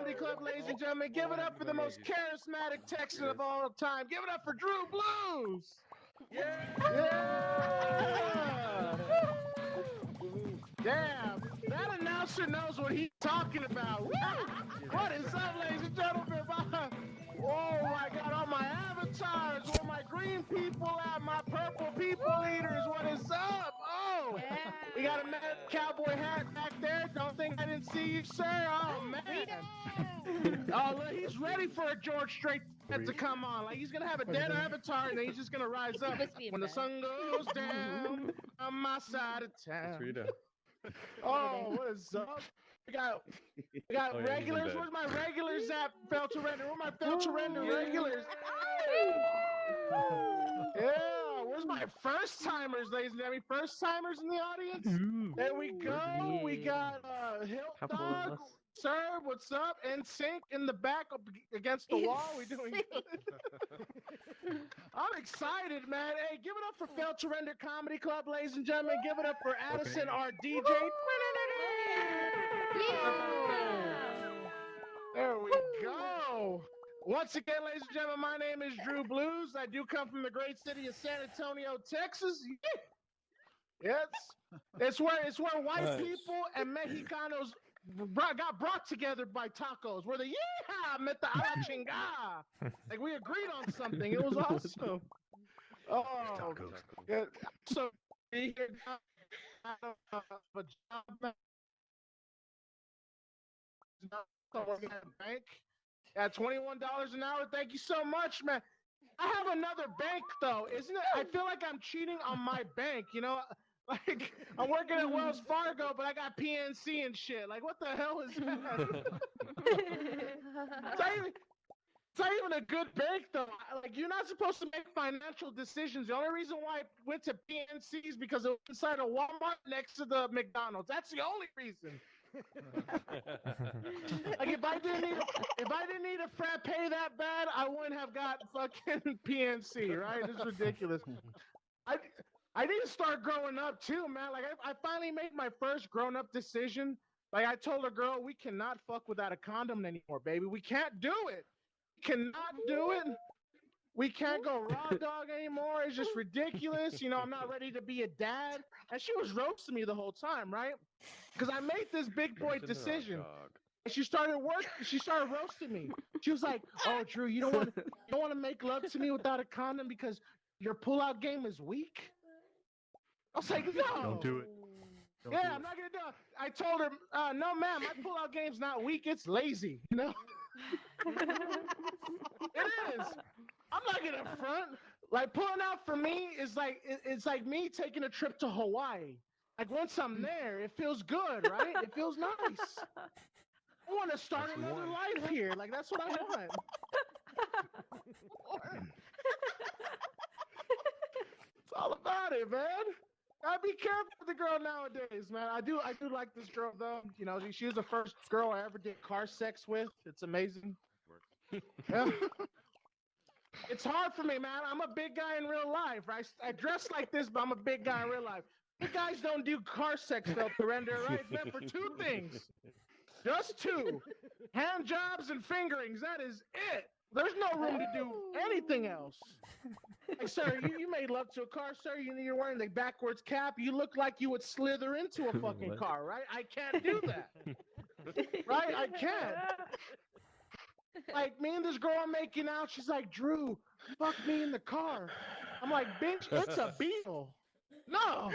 Comedy Club, ladies and gentlemen. Give it up for the most charismatic Texan of all time. Give it up for Drew Blues. Yeah. Damn, that announcer knows what he's talking about. Woo! What is up, ladies and gentlemen? Oh my God, all my avatars, all my green people at my purple people eaters. What is up? Oh, we got a mad cowboy hat back there. Don't think I didn't see you, sir. Oh man. Oh, look, he's ready for a George Strait to come on. Like he's gonna have a dead avatar, and then he's just gonna rise up when the sun goes down on my side of town. Oh, what is up? We got regulars. Where's my regulars at? Fail to render. Where my fail to render regulars? Yeah, where's my first timers, ladies and gentlemen? First timers in the audience? There we go. We got Hilt Dog. Sir, what's up? NSYNC in the back up against the wall. We doing good. I'm excited, man. Hey, give it up for Fail to Render Comedy Club, ladies and gentlemen. Give it up for Addison, our DJ. There we go. Once again, ladies and gentlemen, my name is Drew Blues. I do come from the great city of San Antonio, Texas. Yes, it's where white people and Mexicanos got brought together by tacos. Where the met the a la chingada. Like we agreed on something. It was awesome. Oh, yeah. So here working at a bank at $21 an hour. Thank you so much, man. I have another bank though, isn't it? I feel like I'm cheating on my bank, you know? Like I'm working at Wells Fargo, but I got PNC and shit. Like what the hell is that? It's not even a good bank though. Like you're not supposed to make financial decisions. The only reason why I went to PNC is because it was inside a Walmart next to the McDonald's. That's the only reason. Like if I didn't need a frappe that bad, I wouldn't have got fucking PNC, right? It's ridiculous. I need to start growing up too, man. Like I finally made my first grown up decision. Like I told a girl, we cannot fuck without a condom anymore, baby. We can't do it. We cannot do it. We can't go raw dog anymore. It's just ridiculous. You know, I'm not ready to be a dad. And she was roasting me the whole time, right? Because I made this big boy decision. And she started roasting me. She was like, "Oh, Drew, you don't want to make love to me without a condom because your pullout game is weak." I was like, "No, don't do it." I'm not gonna do it. I told her, "No, ma'am, my pullout game's not weak. It's lazy. You know, it is. I'm not gonna front. Like pulling out for me is like it's like me taking a trip to Hawaii. Like once I'm there, it feels good, right? It feels nice. I want to start another life here. Like that's what I want." It's all about it, man. Gotta be careful with the girl nowadays, man. I do like this girl though. You know, she was the first girl I ever did car sex with. It's amazing. Yeah. It's hard for me, man. I'm a big guy in real life, right? I dress like this, but I'm a big guy in real life. Big guys don't do car sex, Fail to Render, right? It's meant for two things. Just two. Hand jobs and fingerings. That is it. There's no room to do anything else. Like, sir, you made love to a car, sir. You're wearing the backwards cap. You look like you would slither into a fucking car, right? I can't do that. Right? I can't. Like, me and this girl are making out. She's like, "Drew, fuck me in the car." I'm like, "Bitch, it's a Beetle." No.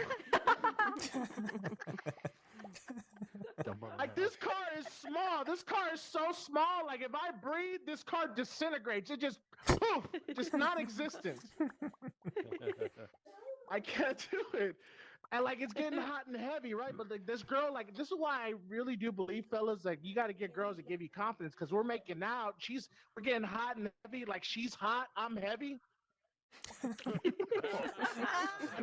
Like this car is small. This car is so small. Like if I breathe, this car disintegrates. It just poof, just non-existent. I can't do it. And like it's getting hot and heavy, right? But like this girl, like this is why I really do believe, fellas, like you got to get girls that give you confidence because we're making out. We're getting hot and heavy. Like she's hot, I'm heavy. And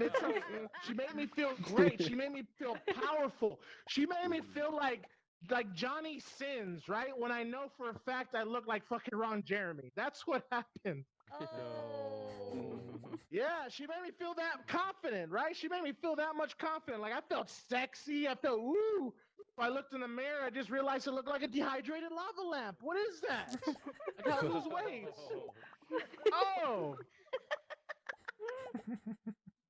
it's like she made me feel great. She made me feel powerful. She made me feel like Johnny Sins, right? When I know for a fact I look like fucking Ron Jeremy. That's what happened. Oh. Yeah, she made me feel that confident, right? She made me feel that much confident. Like I felt sexy. I felt woo. I looked in the mirror. I just realized it looked like a dehydrated lava lamp. What is that? I gotta lose weight. Oh.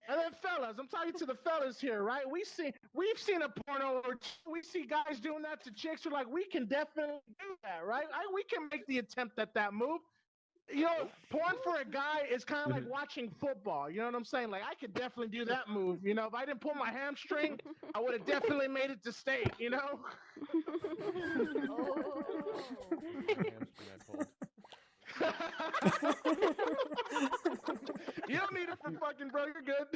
And then fellas, I'm talking to the fellas here, right? We've seen a porno or we see guys doing that to chicks. We're like, we can definitely do that, right? We can make the attempt at that move. You know, porn for a guy is kind of like watching football. You know what I'm saying? Like, I could definitely do that move. You know, if I didn't pull my hamstring, I would have definitely made it to state. You know. You don't need it for fucking, bro. You're good.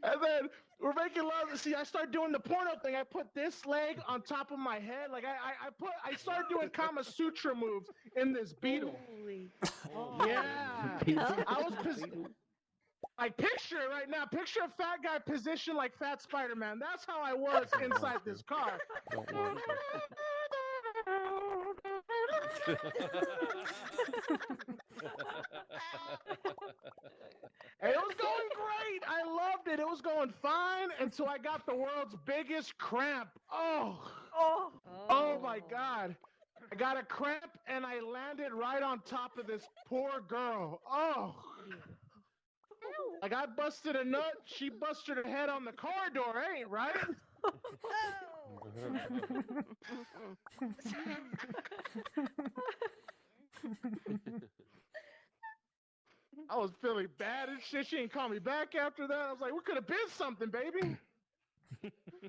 And then we're making love. See, I start doing the porno thing. I put this leg on top of my head. Like I started doing Kama Sutra moves in this beetle. Yeah. I was like, picture it right now. Picture a fat guy positioned like Fat Spider-Man. That's how I was inside this car. And it was going great. I loved it. It was going fine until I got the world's biggest cramp. Oh my God. I got a cramp and I landed right on top of this poor girl. Oh. Like, I busted a nut, she busted her head on the car door, ain't right? I was feeling bad and shit. She didn't call me back after that. I was like, we could have been something, baby.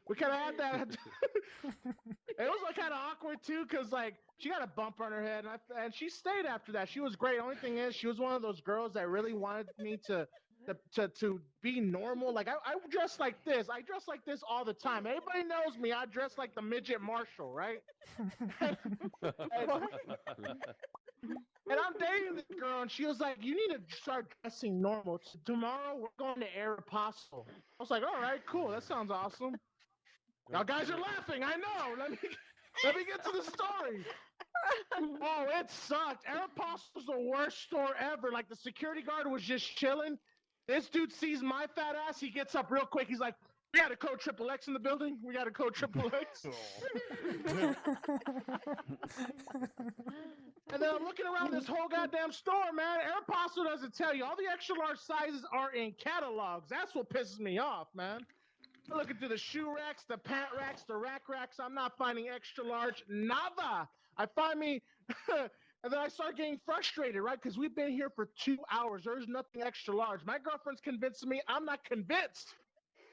We could have had that. It was like kind of awkward too, cause like she got a bump on her head, and she stayed after that. She was great. Only thing is, she was one of those girls that really wanted me to be normal. Like, I dress like this. I dress like this all the time. Everybody knows me. I dress like the midget Marshall, right? And I'm dating this girl, and she was like, you need to start dressing normal. Tomorrow, we're going to Aeropostale. I was like, all right, cool. That sounds awesome. Now, guys are laughing. I know. Let me get to the story. Oh, it sucked. Aeropostale's the worst store ever. Like, the security guard was just chilling. This dude sees my fat ass. He gets up real quick. He's like, we got a code XXX in the building. We got a code XXX. And then I'm looking around this whole goddamn store, man. Aeropostale doesn't tell you. All the extra large sizes are in catalogs. That's what pisses me off, man. I'm looking through the shoe racks, the pant racks, the rack racks. I'm not finding extra large. Nada. I find me... And then I start getting frustrated, right? Because we've been here for 2 hours. There's nothing extra large. My girlfriend's convincing me. I'm not convinced.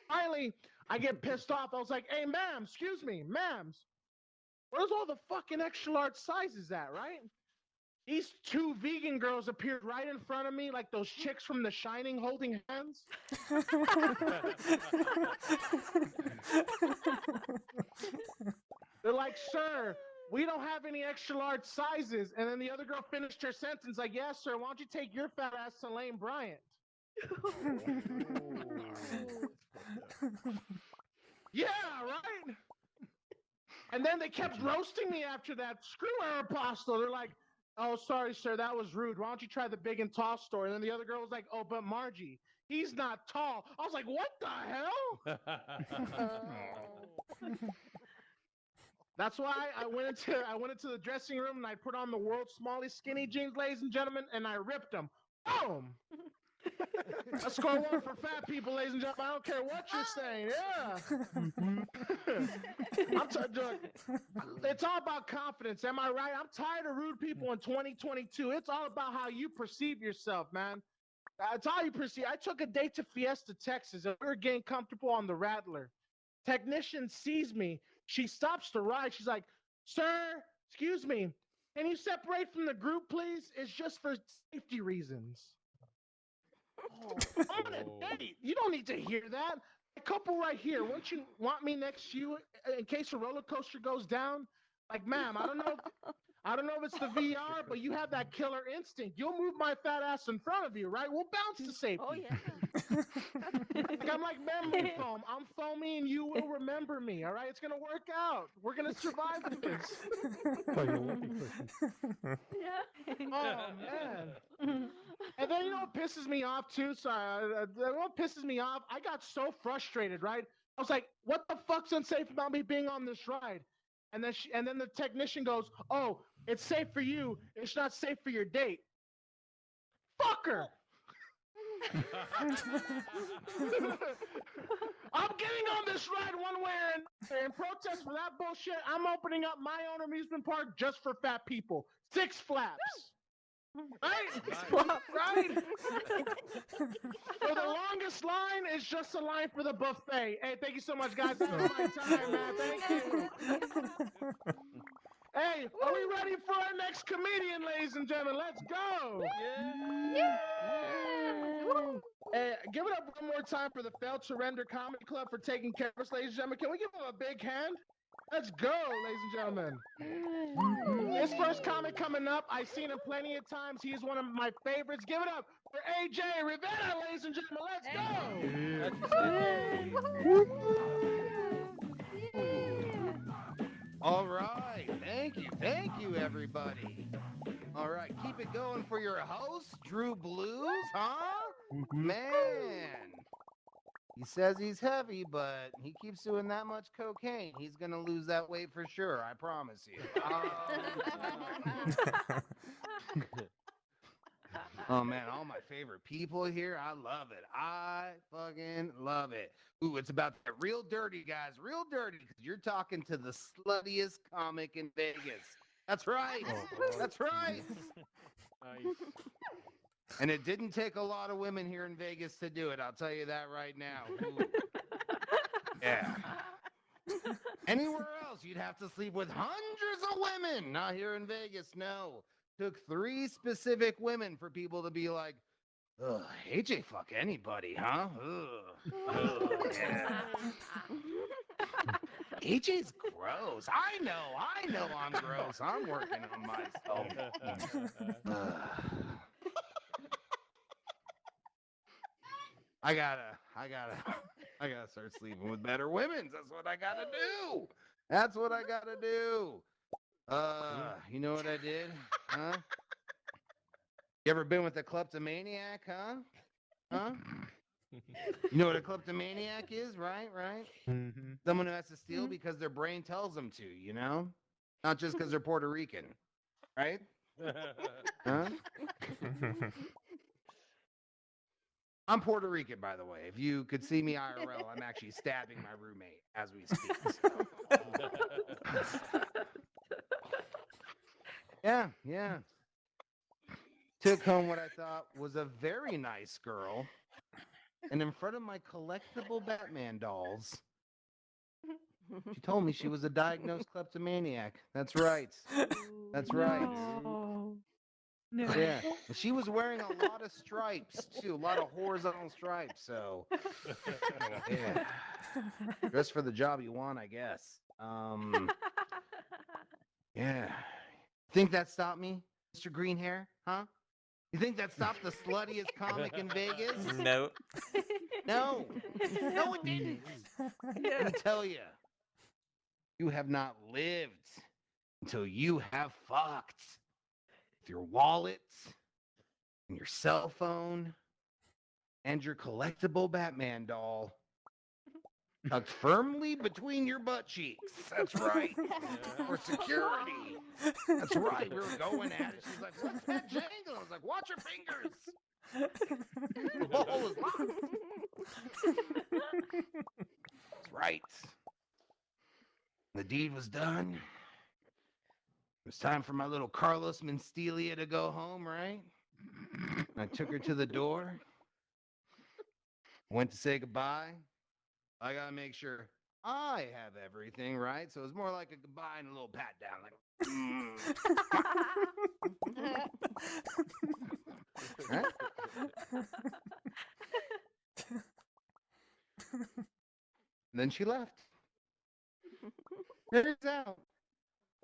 Finally, I get pissed off. I was like, hey, ma'am, excuse me, ma'ams. Where's all the fucking extra large sizes at, right? These two vegan girls appeared right in front of me, like those chicks from The Shining holding hands. They're like, sir, we don't have any extra large sizes. And then the other girl finished her sentence like, yes, sir, why don't you take your fat ass to Lane Bryant? Yeah, right? And then they kept roasting me after that. Screw Aeropostale. They're like, oh, sorry, sir, that was rude. Why don't you try the big and tall store? And then the other girl was like, oh, but Margie, he's not tall. I was like, what the hell? That's why I went into the dressing room and I put on the world's smallest skinny jeans, ladies and gentlemen, and I ripped them. Boom! I score 1 for fat people, ladies and gentlemen. I don't care what you're saying. Yeah. It's all about confidence. Am I right? I'm tired of rude people in 2022. It's all about how you perceive yourself, man. It's how you perceive. I took a date to Fiesta, Texas, and we were getting comfortable on the Rattler. Technician sees me. She stops the ride. She's like, sir, excuse me, can you separate from the group, please? It's just for safety reasons. Oh, on a date. You don't need to hear that. A couple right here. Won't you want me next to you in case a roller coaster goes down? Like, ma'am, I don't know if it's the VR, but you have that killer instinct. You'll move my fat ass in front of you, right? We'll bounce to safety. Oh, yeah. Like, I'm like memory foam. I'm foamy and you will remember me, all right? It's going to work out. We're going to survive this. Oh, man. And then, you know what pisses me off, too? What pisses me off? I got so frustrated, right? I was like, what the fuck's unsafe about me being on this ride? And then the technician goes, oh, it's safe for you. It's not safe for your date. Fucker! I'm getting on this ride one way or another. In protest for that bullshit, I'm opening up my own amusement park just for fat people. Six Flaps. Right? Right? So the longest line is just a line for the buffet. Hey, thank you so much, guys. That was my time, man. Thank you. Hey, are we ready for our next comedian, ladies and gentlemen? Let's go. Yeah. Hey, give it up one more time for the Failed Surrender Comedy Club for taking care of us, ladies and gentlemen. Can we give them a big hand? Let's go, ladies and gentlemen. This first comic coming up, I've seen him plenty of times. He's one of my favorites. Give it up for AJ Rivera, ladies and gentlemen. Let's go. All right. Thank you, everybody. All right, keep it going for your host, Drew Blues, huh? Man. He says he's heavy, but he keeps doing that much cocaine. He's going to lose that weight for sure, I promise you. Oh, man, all my favorite people here. I love it. I fucking love it. Ooh, it's about the real dirty, guys. Real dirty, because you're talking to the sluttiest comic in Vegas. That's right. That's right. Nice. And it didn't take a lot of women here in Vegas to do it. I'll tell you that right now. Ooh. Yeah. Anywhere else, you'd have to sleep with hundreds of women. Not here in Vegas, no. Took 3 specific women for people to be like, ugh, AJ fuck anybody, huh? Ugh. Yeah. AJ's gross. I know I'm gross. I'm working on myself. I gotta start sleeping with better women. That's what I gotta do. That's what I gotta do. You know what I did? Huh? You ever been with a kleptomaniac, huh? Huh? You know what a kleptomaniac is, right? Mm-hmm. Someone who has to steal because their brain tells them to, you know? Not just because they're Puerto Rican, right? Huh? I'm Puerto Rican, by the way. If you could see me IRL, I'm actually stabbing my roommate as we speak. So. Yeah. Took home what I thought was a very nice girl. And in front of my collectible Batman dolls, she told me she was a diagnosed kleptomaniac. That's right. That's right. No. Yeah. And she was wearing a lot of stripes, too. A lot of horizontal stripes. So, yeah. Dress for the job you want, I guess. Yeah. Think that stopped me, Mr. Greenhair? Huh? You think that stopped the sluttiest comic in Vegas? No. No, it didn't. Let me tell you, you have not lived until you have fucked with your wallet and your cell phone and your collectible Batman doll tucked firmly between your butt cheeks. That's right. For security. That's right. We were going at it. She's like, what's that jangle? I was like, watch your fingers. The ball is locked. That's right. The deed was done. It was time for my little Carlos Menstelia to go home, right? And I took her to the door. Went to say goodbye. I gotta make sure I have everything, right? So it was more like a goodbye and a little pat down, like, right? And then she left. Turns out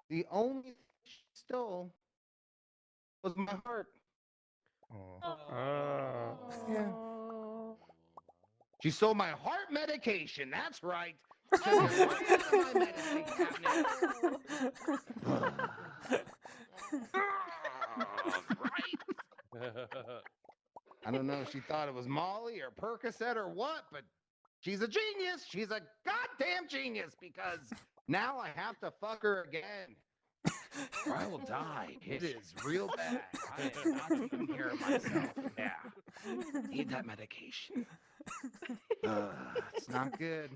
the only thing she stole was my heart. Oh. Yeah. She stole my heart medication. That's right. Took it right out of my medicine cabinet. Right? I don't know if she thought it was Molly or Percocet or what, but she's a genius. She's a goddamn genius because now I have to fuck her again. Or I will die. It is real bad. I am not taking care of myself. Yeah. Need that medication. It's not good.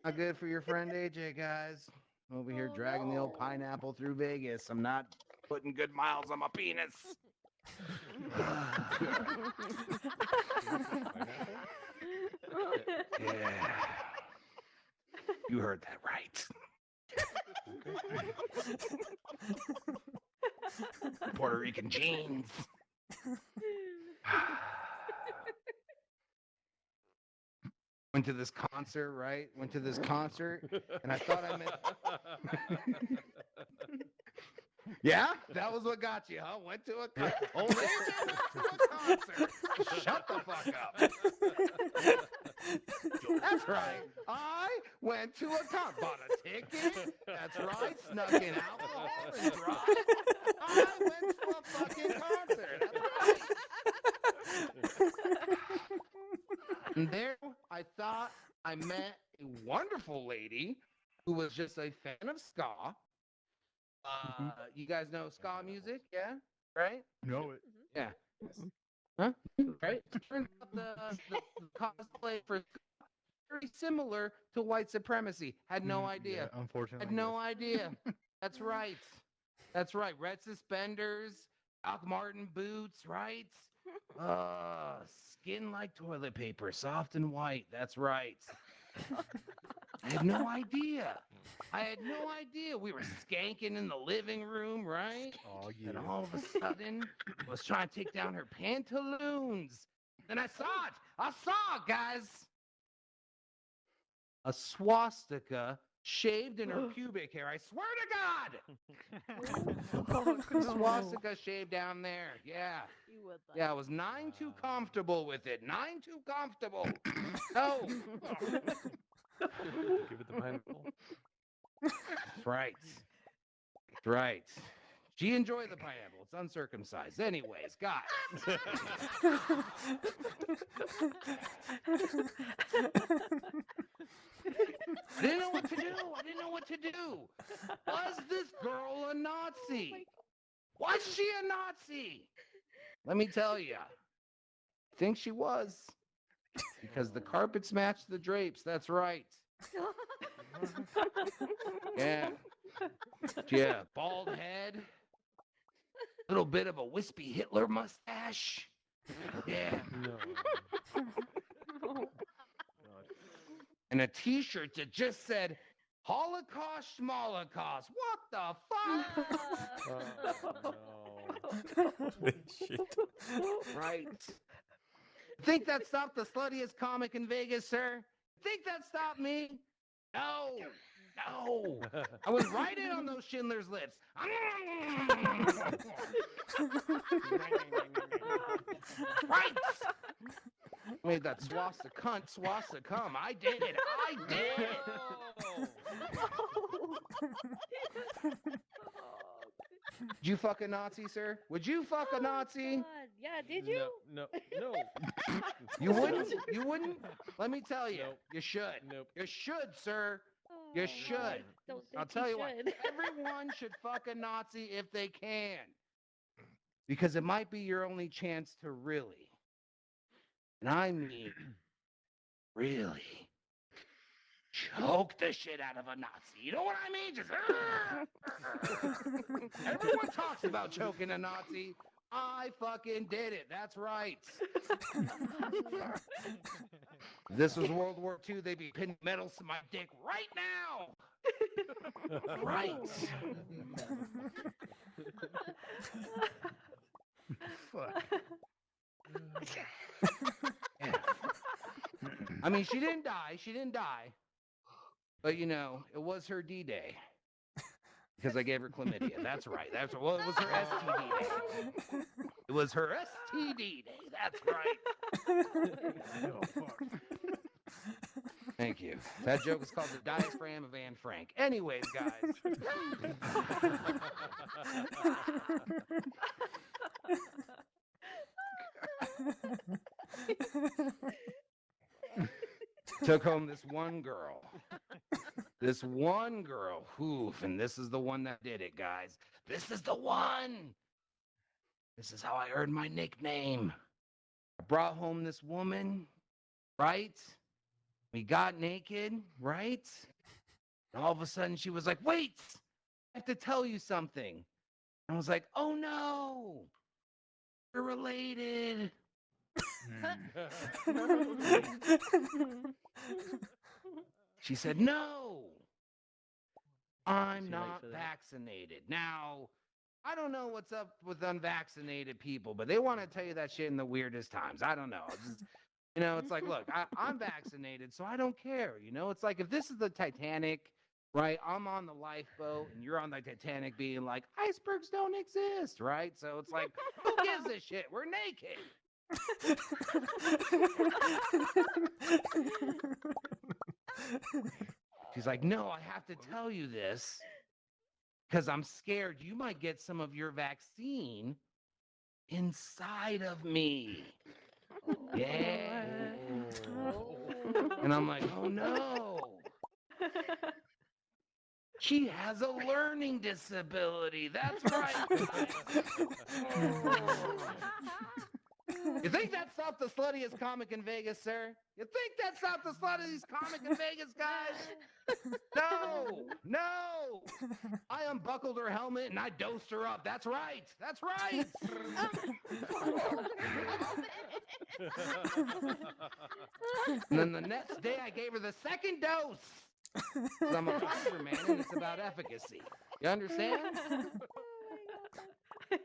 Not good for your friend AJ, guys. Over here dragging the old pineapple through Vegas. I'm not putting good miles on my penis. Yeah. You heard that right. Puerto Rican jeans. Went to this concert, right? Went to this concert, and I thought I meant. Yeah, that was what got you, huh? Went to a concert. Oh, went to a concert. Shut the fuck up. That's right. I went to a concert. Bought a ticket. That's right. Snuck in alcohol and drugs. I went to a fucking concert. That's right. And there, I thought I met a wonderful lady who was just a fan of ska. You guys know ska music, yeah? Right? Know it. Yeah. Huh? Right? Turns out the cosplay for ska very similar to white supremacy. Had no idea. Yeah, unfortunately. Had no idea. That's right. That's right. Red suspenders, Doc Martin boots, right? Skin like toilet paper, soft and white. That's right. I had no idea. I had no idea. We were skanking in the living room, right? Oh, yeah. And all of a sudden, I was trying to take down her pantaloons. Then I saw it. I saw it, guys. A swastika shaved in her pubic hair. I swear to God. Swastika shaved down there. Yeah. You would like. Yeah, I was nine too comfortable with it. Nine too comfortable. No. Give it the pineapple. That's right. That's right. She enjoyed the pineapple. It's uncircumcised. Anyways, guys. I didn't know what to do. I didn't know what to do. Was this girl a Nazi? Was she a Nazi? Let me tell you. I think she was. Because the carpets match the drapes. That's right. Yeah. Yeah. Bald head. Little bit of a wispy Hitler mustache. Yeah. No. And a t-shirt that just said Holocaust Schmolocaust. What the fuck? No. Shit. Right. Think that stopped the sluttiest comic in Vegas, sir? Think that stopped me? No. No. I was right in on those Schindler's lips. Right. Made that swastika come. I did it. I did it. Did you fuck a Nazi, sir? Would you fuck a Nazi? God. Yeah, did you? No. You wouldn't? You wouldn't? Let me tell you. Nope. You should. Nope. You should, sir. Oh, You no, I should. don't think I'll tell you what. should. Everyone should fuck a Nazi if they can. Because it might be your only chance to really, and I mean really, choke the shit out of a Nazi. You know what I mean? Just everyone talks about choking a Nazi. I fucking did it. That's right. If this was World War II, they'd be pinning medals to my dick right now. Right. Fuck. Yeah. I mean, she didn't die. She didn't die. But, you know, it was her D-Day. because I gave her chlamydia. That's right. That's well, it was her STD day. It was her STD day. That's right. Oh, fuck. Thank you. That joke is called the diaphragm of Anne Frank. Anyways, guys. Took home this one girl. This one girl. Oof, and this is the one that did it, guys. This is the one. This is how I earned my nickname. I brought home this woman, right? We got naked, right? And all of a sudden she was like, wait, I have to tell you something. And I was like, oh no, we're related. She said, no, I'm not vaccinated. Now, I don't know what's up with unvaccinated people, but they want to tell you that shit in the weirdest times. I don't know. It's just, you know, it's like, look, I'm vaccinated, so I don't care. You know, it's like if this is the Titanic, right? I'm on the lifeboat and you're on the Titanic being like, icebergs don't exist, right? So it's like, who gives a shit? We're naked. She's like, no, I have to tell you this because I'm scared you might get some of your vaccine inside of me. Yeah. And I'm like, oh no. She has a learning disability. That's right. You think that's not the sluttiest comic in Vegas, sir? You think that's not the sluttiest comic in Vegas, guys? No. I unbuckled her helmet and I dosed her up. That's right. That's right. And then the next day I gave her the second dose. 'Cause I'm a Pfizer man and it's about efficacy. You understand?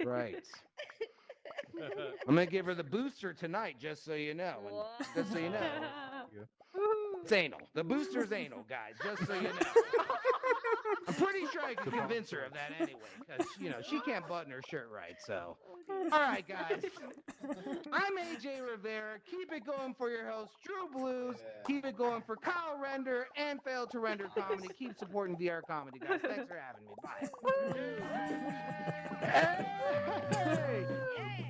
Right. I'm gonna give her the booster tonight, just so you know. And just so you know, it's anal. The booster's anal, guys. Just so you know. I'm pretty sure I can convince her of that anyway, because you know she can't button her shirt right. So, all right, guys. I'm AJ Rivera. Keep it going for your host, Drew Blues. Keep it going for Kyle Render and Fail to Render Comedy. Keep supporting VR Comedy, guys. Thanks for having me. Bye. Hey!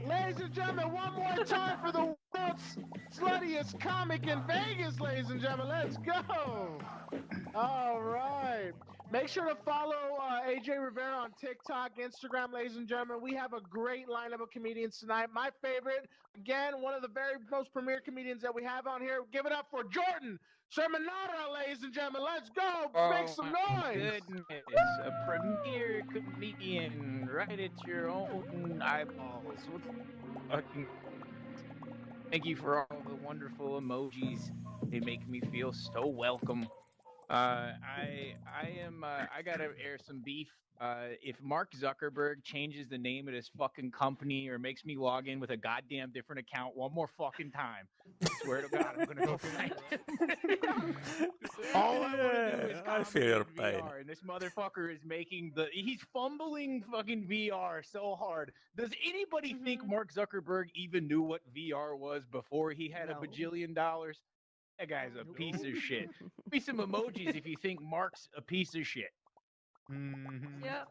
Ladies and gentlemen, one more time for the world's sluttiest comic in Vegas, ladies and gentlemen. Let's go! All right. Make sure to follow AJ Rivera on TikTok, Instagram, ladies and gentlemen. We have a great lineup of comedians tonight. My favorite, again, one of the very most premier comedians that we have on here. Give it up for Jordan Sermonara, ladies and gentlemen. Let's go. Make some noise. Goodness, a premier comedian right at your own eyeballs. Fucking... Thank you for all the wonderful emojis. They make me feel so welcome. I gotta air some beef. If Mark Zuckerberg changes the name of his fucking company or makes me log in with a goddamn different account one more fucking time, I swear to God, I'm gonna go fight him. All I want to do is I feel your VR, pain. and this motherfucker is making he's fumbling fucking VR so hard. Does anybody think Mark Zuckerberg even knew what VR was before he had a bajillion dollars? That guy's a piece of shit. Give me some emojis if you think Mark's a piece of shit. Mm-hmm. Yep.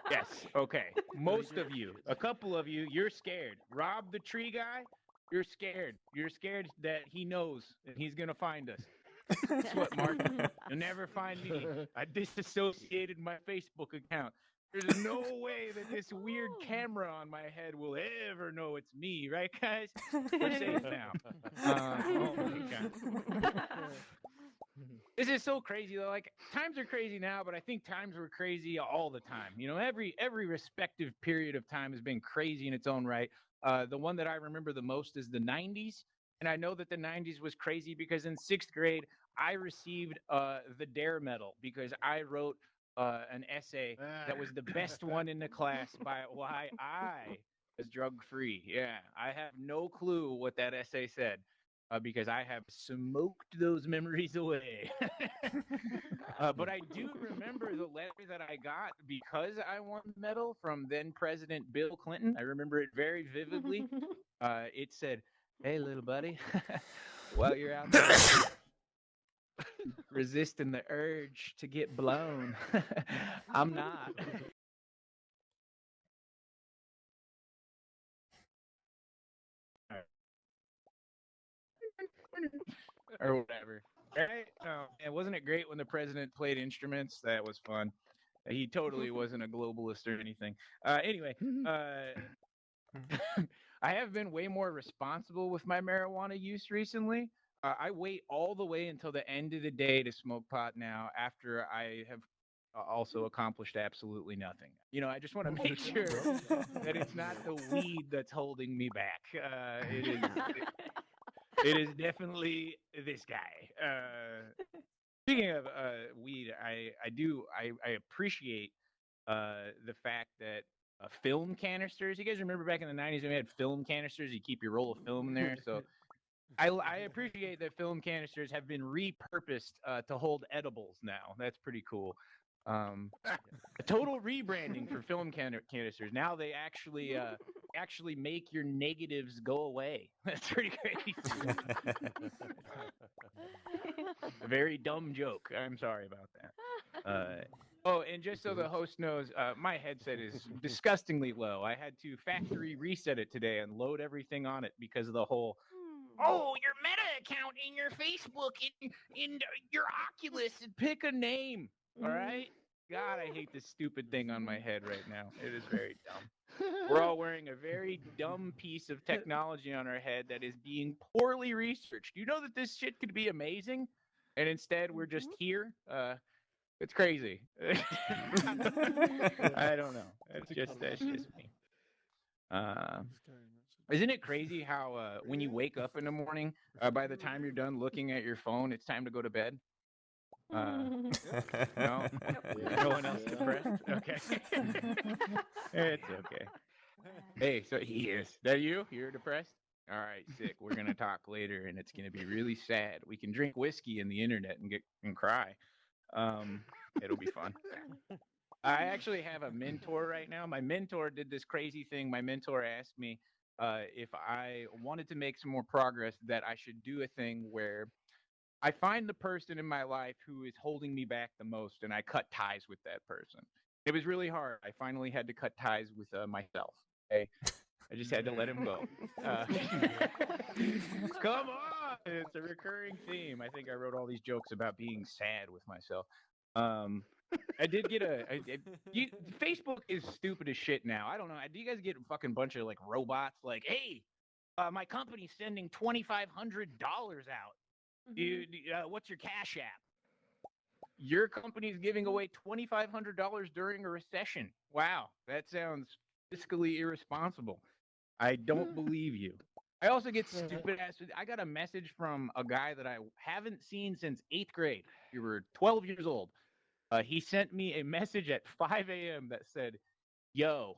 Yes. Okay. Most of you, a couple of you, you're scared. Rob the tree guy, you're scared. You're scared that he knows and he's gonna find us. Guess what, Mark? You'll never find me. I disassociated my Facebook account. There's no way that this weird camera on my head will ever know it's me, right, guys? We're safe now. Oh my God. This is so crazy though. Like times are crazy now, but I think times were crazy all the time. You know, every respective period of time has been crazy in its own right. The one that I remember the most is the 90s. And I know that the 90s was crazy because in 6th grade, I received the Dare Medal because I wrote an essay that was the best one in the class by why I was drug-free. Yeah, I have no clue what that essay said because I have smoked those memories away. But I do remember the letter that I got because I won the medal from then President Bill Clinton. I remember it very vividly. It said, "Hey, little buddy, while you're out there resisting the urge to get blown, I'm not." Or whatever. Right? And wasn't it great when the president played instruments? That was fun. He totally wasn't a globalist or anything. Anyway, I have been way more responsible with my marijuana use recently. I wait all the way until the end of the day to smoke pot now after I have also accomplished absolutely nothing. I just want to make sure that it's not the weed that's holding me back. It is definitely this guy. Speaking of weed, I appreciate the fact that film canisters. You guys remember back in the 90s when we had film canisters? You keep your roll of film in there. So I appreciate that film canisters have been repurposed to hold edibles now. That's pretty cool. A total rebranding for film canisters. Now they actually make your negatives go away. That's pretty crazy. A very dumb joke. I'm sorry about that. Oh, and just so the host knows, my headset is disgustingly low. I had to factory reset it today and load everything on it because of the whole, oh, your Meta account in your Facebook, in your Oculus, and pick a name. All right? God, I hate this stupid thing on my head right now. It is very dumb. We're all wearing a very dumb piece of technology on our head that is being poorly researched. You know that this shit could be amazing, and instead we're just here. It's crazy. I don't know. That's just me. Isn't it crazy how when you wake up in the morning, by the time you're done looking at your phone, it's time to go to bed? No? No one else depressed? Okay. It's okay. Hey, so he is. That you? You're depressed? All right, sick. We're going to talk later, and it's going to be really sad. We can drink whiskey in the internet and cry. It'll be fun. I actually have a mentor right now. My mentor did this crazy thing. My mentor asked me if I wanted to make some more progress, that I should do a thing where I find the person in my life who is holding me back the most, and I cut ties with that person. It was really hard. I finally had to cut ties with myself. Okay? I just had to let him go. Come on! It's a recurring theme. I think I wrote all these jokes about being sad with myself. I did get Facebook is stupid as shit now. I don't know. Do you guys get a fucking bunch of like robots? Like, hey, my company's sending $2,500 out. What's your Cash App? Your company's giving away $2,500 during a recession. Wow, that sounds fiscally irresponsible. I don't believe you. I also get stupid ass. I got a message from a guy that I haven't seen since 8th grade. We were 12 years old. He sent me a message at 5 a.m. that said, "Yo."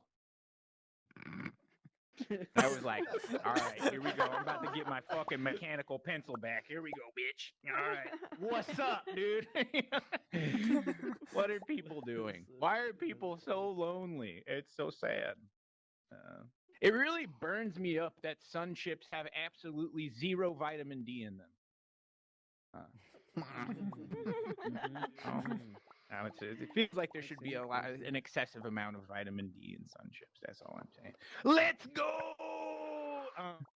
I was like, all right, here we go. I'm about to get my fucking mechanical pencil back. Here we go, bitch. All right. What's up, dude? What are people doing? Why are people so lonely? It's so sad. It really burns me up that sun chips have absolutely zero vitamin D in them. It feels like there should be an excessive amount of vitamin D in sun chips. That's all I'm saying. Let's go!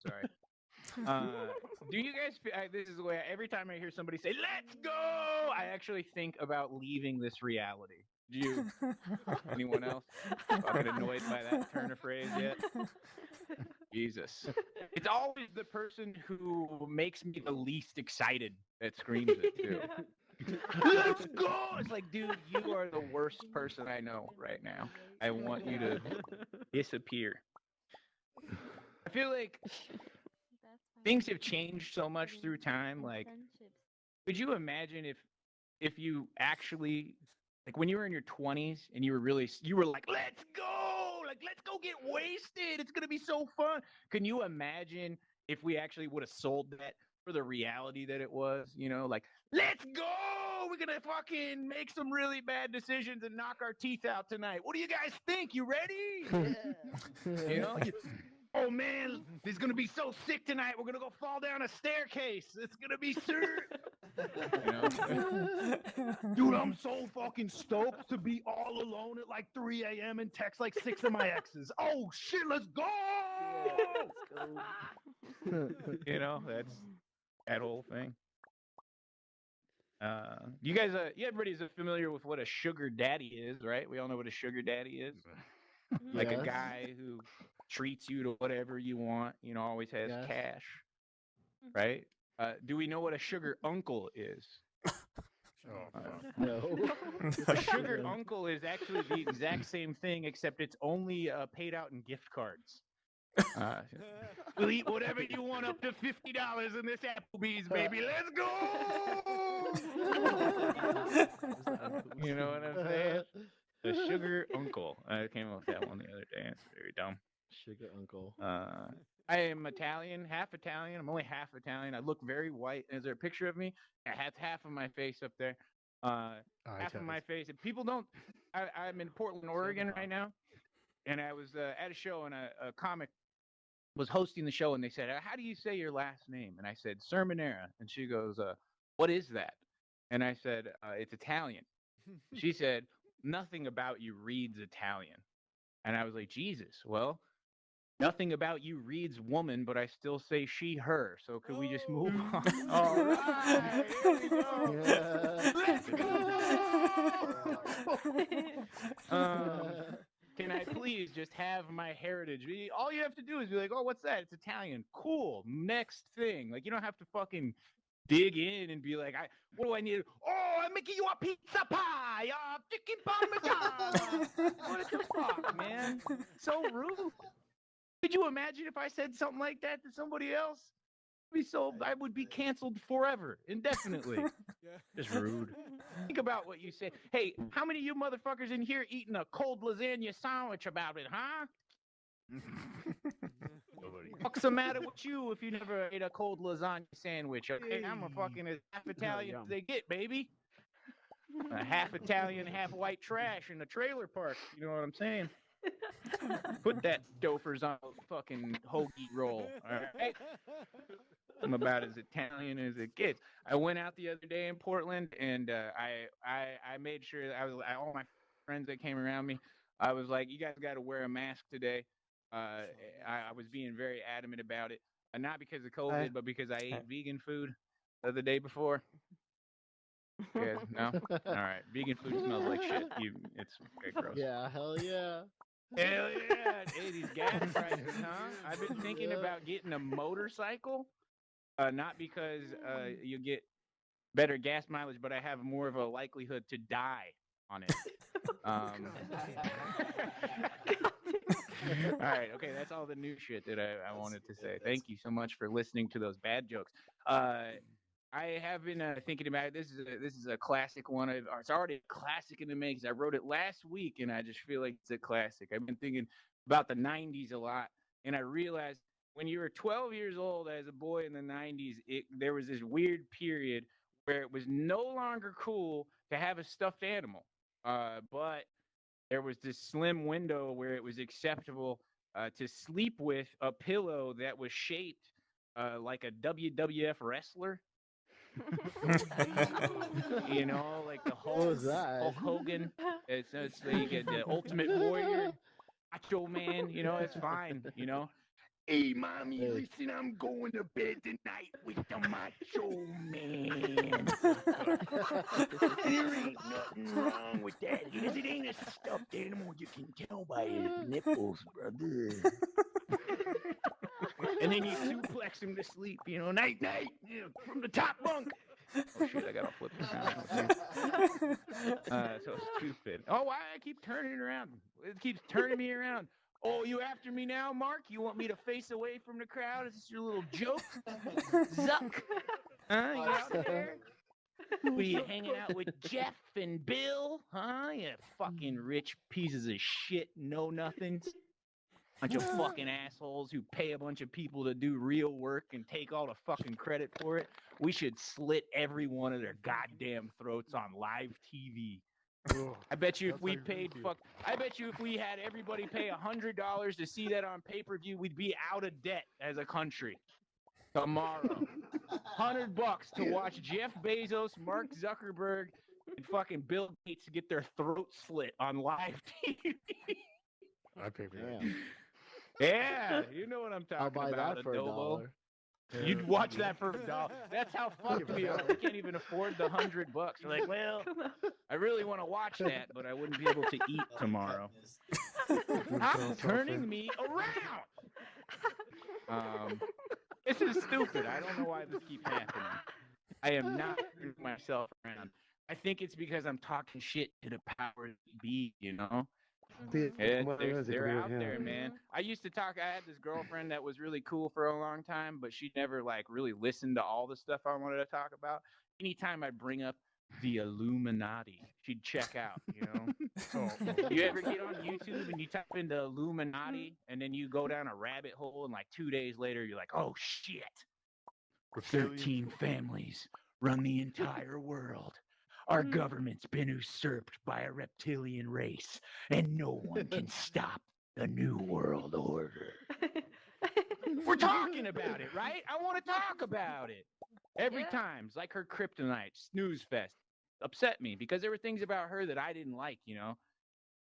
Sorry. Do you guys feel, this is the way every time I hear somebody say, let's go, I actually think about leaving this reality. Do you? Anyone else? Fucking annoyed by that turn of phrase yet? Jesus. It's always the person who makes me the least excited that screams it, too. Let's go! It's like, dude, you are the worst person I know right now. I want you to disappear. I feel like things have changed so much through time. Like, could you imagine if you actually, like, when you were in your 20s and you were like, let's go! Like, let's go get wasted! It's gonna be so fun! Can you imagine if we actually would have sold that for the reality that it was? You know, like, let's go! we're gonna fucking make some really bad decisions and knock our teeth out tonight. What do you guys think? You ready? You know? Oh man, this is gonna be so sick tonight. We're gonna go fall down a staircase. It's gonna be You know? Dude, I'm so fucking stoked to be all alone at like 3 a.m. and text like 6 of my exes. Oh shit, let's go! You know, that's that whole thing. You guys, everybody's familiar with what a sugar daddy is, right? We all know what a sugar daddy is. Like a guy who treats you to whatever you want, you know, always has cash, right? Do we know what a sugar uncle is? No. A sugar uncle is actually the exact same thing, except it's only paid out in gift cards. We'll eat whatever you want up to $50 in this Applebee's, baby. Let's go! You know what I'm saying? The sugar uncle. I came up with that one the other day. It's very dumb. Sugar uncle. I am Italian, half Italian. I'm only half Italian. I look very white. Is there a picture of me? I have half of my face up there. Half of my face. And people don't. I'm in Portland, Oregon right now, and I was at a show, and a comic was hosting the show, and they said, "How do you say your last name?" And I said, "Sermonera." And she goes, "What is that?" And I said, "It's Italian." She said, "Nothing about you reads Italian." And I was like, Jesus, well, nothing about you reads woman, but I still say she, her. So could we just move on? All right, here we go. Yeah. Let's go. Can I please just have my heritage? All you have to do is be like, oh, what's that? It's Italian. Cool. Next thing. Like, you don't have to fucking dig in and be like, what do I need? Oh, I'm making you a pizza pie, chicken parmesan. What the fuck, man? So rude. Could you imagine if I said something like that to somebody else? I would be canceled forever, indefinitely. Just rude. Think about what you said. Hey, how many of you motherfuckers in here eating a cold lasagna sandwich about it, huh? What's the matter with you if you never ate a cold lasagna sandwich? Okay, I'm a fucking as half Italian as they get, baby. Half Italian, half white trash in the trailer park. You know what I'm saying? Put that dopers on a fucking hoagie roll, all right? I'm about as Italian as it gets. I went out the other day in Portland, and I made sure that all my friends that came around me, I was like, you guys got to wear a mask today. I was being very adamant about it, not because of COVID, but because I ate vegan food the day before. Yeah, no? All right. Vegan food smells like shit. It's very gross. Yeah, hell yeah. Hell yeah. Hey, these gas prices, huh? I've been thinking about getting a motorcycle, not because you get better gas mileage, but I have more of a likelihood to die on it. All right, okay, that's all the new shit that I wanted to say. Thank you so much for listening to those bad jokes. I have been thinking about it. This is a classic one. It's already a classic in the makes. I wrote it last week, and I just feel like it's a classic. I've been thinking about the 90s a lot, and I realized when you were 12 years old as a boy in the 90s, there was this weird period where it was no longer cool to have a stuffed animal, but there was this slim window where it was acceptable to sleep with a pillow that was shaped like a WWF wrestler. You know, like the Hulk Hogan. It's like the Ultimate Warrior, Macho Man. You know, it's fine. You know. Hey, mommy, listen, I'm going to bed tonight with the Macho Man. There ain't nothing wrong with that, because it ain't a stuffed animal. You can tell by his nipples, brother. And then you suplex him to sleep, you know, night, you know, from the top bunk. Oh, shit, I got to flip this out. So stupid. Oh, why I keep turning it around? It keeps turning me around. Oh, you after me now, Mark? You want me to face away from the crowd? Is this your little joke? Zuck. Huh? You out there? Were you hanging out with Jeff and Bill? Huh? You fucking rich pieces of shit know-nothings. Bunch of fucking assholes who pay a bunch of people to do real work and take all the fucking credit for it. We should slit every one of their goddamn throats on live TV. I bet you if we paid I bet you if we had everybody pay $100 to see that on pay-per-view, we'd be out of debt as a country tomorrow. $100 to watch Jeff Bezos, Mark Zuckerberg, and fucking Bill Gates get their throats slit on live TV. I pay for that. Damn. Yeah, you know what I'm talking I'll buy about, that for Adobo. $1. You'd watch that for $1. That's how fucked we are. We can't even afford the $100. We're like, well, I really want to watch that, but I wouldn't be able to eat tomorrow. Stop turning me around. This is stupid. I don't know why this keeps happening. I am not turning myself around. I think it's because I'm talking shit to the powers that be, you know? They're out there, man. I used to talk. I had this girlfriend that was really cool for a long time, but she never like really listened to all the stuff I wanted to talk about. Anytime I bring up the Illuminati, she'd check out. You know, you ever get on YouTube and you type into Illuminati and then you go down a rabbit hole and like 2 days later you're like, oh shit, 13 families run the entire world. Our government's been usurped by a reptilian race, and no one can stop the New World Order. We're talking about it, right? I want to talk about it. Every time. It's like her kryptonite, snooze fest. Upset me because there were things about her that I didn't like, you know?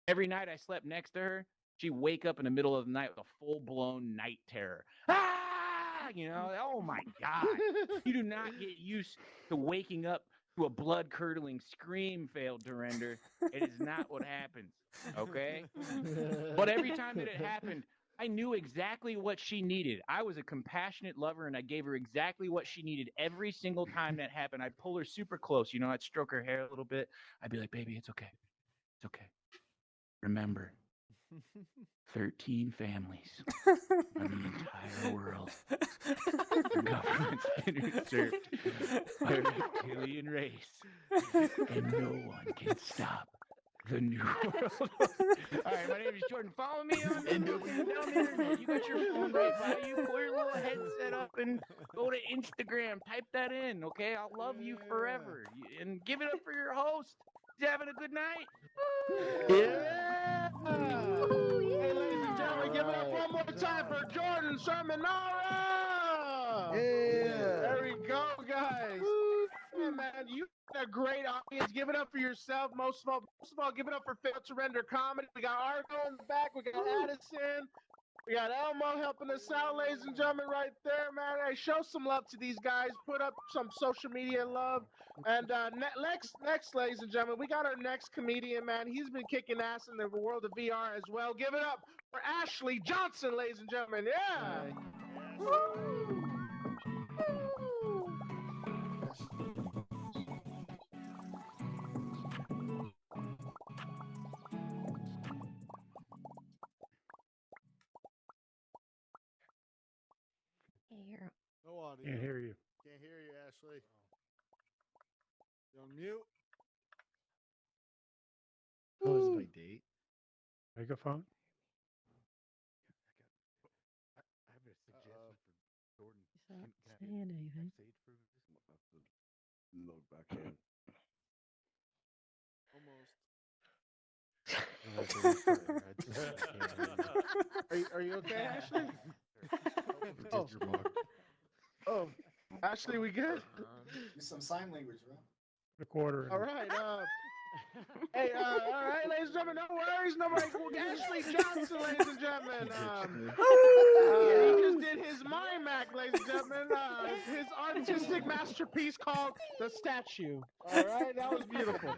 Every night I slept next to her, she'd wake up in the middle of the night with a full-blown night terror. Ah! You know, oh my God. You do not get used to waking up to a blood-curdling scream, failed to render. It is not what happens, okay? But every time that it happened, I knew exactly what she needed. I was a compassionate lover, and I gave her exactly what she needed every single time that happened. I'd pull her super close. You know, I'd stroke her hair a little bit. I'd be like, baby, it's okay. It's okay. Remember, 13 families on the entire world. The government's been usurped by a reptilian race, and no one can stop the New World. All right, my name is Jordan. Follow me on down there. You got your phone right by you. Pull your little headset up and go to Instagram. Type that in, okay? I'll love you forever. And give it up for your host. He's having a good night. Yeah! Hey, ladies and gentlemen, give it up one more time for Jordan Sermonara! Yeah. There we go, guys. Yeah, man, you got a great audience. Give it up for yourself. Most of all, give it up for Fail to Render Comedy. We got Argo in the back. We got Addison. We got Elmo helping us out, ladies and gentlemen, right there, man. Hey, show some love to these guys. Put up some social media love. And next, ladies and gentlemen, we got our next comedian, man. He's been kicking ass in the world of VR as well. Give it up for Ashley Johnson, ladies and gentlemen. Yeah. Woo! No audio. Can't hear you. Can't hear you, Ashley. You're on mute. Oh, this is my date. Megaphone? I have a suggestion for Jordan. He's not saying anything. Load back in. Almost. Are you okay, Ashley? Oh, Ashley, we good? Do some sign language, bro. A quarter. All right. Hey, all right, ladies and gentlemen, no worries, no worries. Ashley Johnson, ladies and gentlemen. He just did his mime act, ladies and gentlemen. His artistic masterpiece called The Statue. All right, that was beautiful.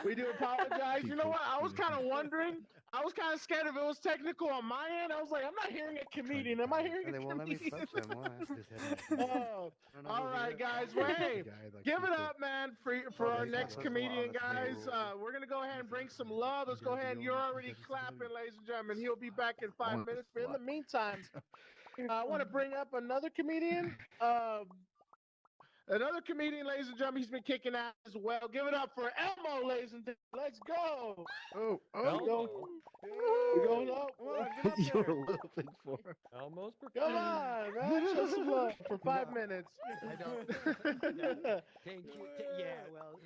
We do apologize. You know what? I was kind of wondering. I was kind of scared if it was technical on my end. I was like, I'm not hearing a comedian. Am I hearing a comedian? Oh, all right, guys. Well, hey, give it up, man, for our next comedian, guys. We're going to go ahead and bring some love. Let's go ahead. And you're already clapping, ladies and gentlemen. He'll be back in 5 minutes. But in the meantime, I want to bring up another comedian. Another comedian, ladies and gentlemen, he's been kicking ass as well. Give it up for Elmo, ladies and gentlemen. Let's go. Oh, We're going up. you were looking for. Elmo's Come on, man. Show some love for 5 minutes. I don't. Thank you. Yeah, well,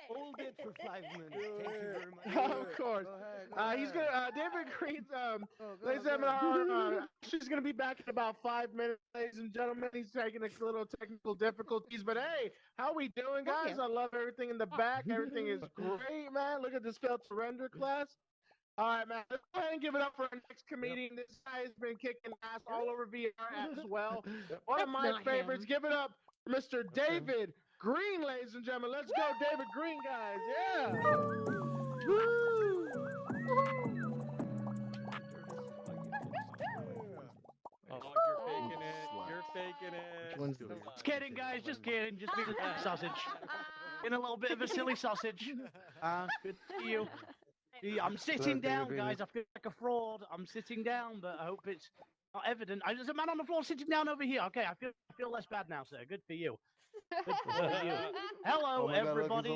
hold it for 5 minutes. Thank you very much. Of course. Go ahead, He's go gonna ahead. David Green's Go, ladies and gentlemen, she's gonna be back in about 5 minutes, ladies and gentlemen. He's taking a little technical difficulties, but hey, how we doing, guys? I love everything in the back. Everything is great, man. Look at this failed to render class. All right, man. Let's go ahead and give it up for our next comedian. This guy has been kicking ass all over VR as well. One of my favorites. Give it up for Mr. David Green, ladies and gentlemen. Let's go, David Green, guys. Yeah. Woo! Oh, you're faking it. You're faking it. One's the Just kidding, guys. Just kidding. Just being a sausage. In a little bit of a silly sausage. Good to see you. Yeah, I'm sitting down, guys. I feel like a fraud. I'm sitting down, but I hope it's not evident. There's a man on the floor sitting down over here. Okay, I feel less bad now, sir. Good for you. Good for you. Hello, everybody.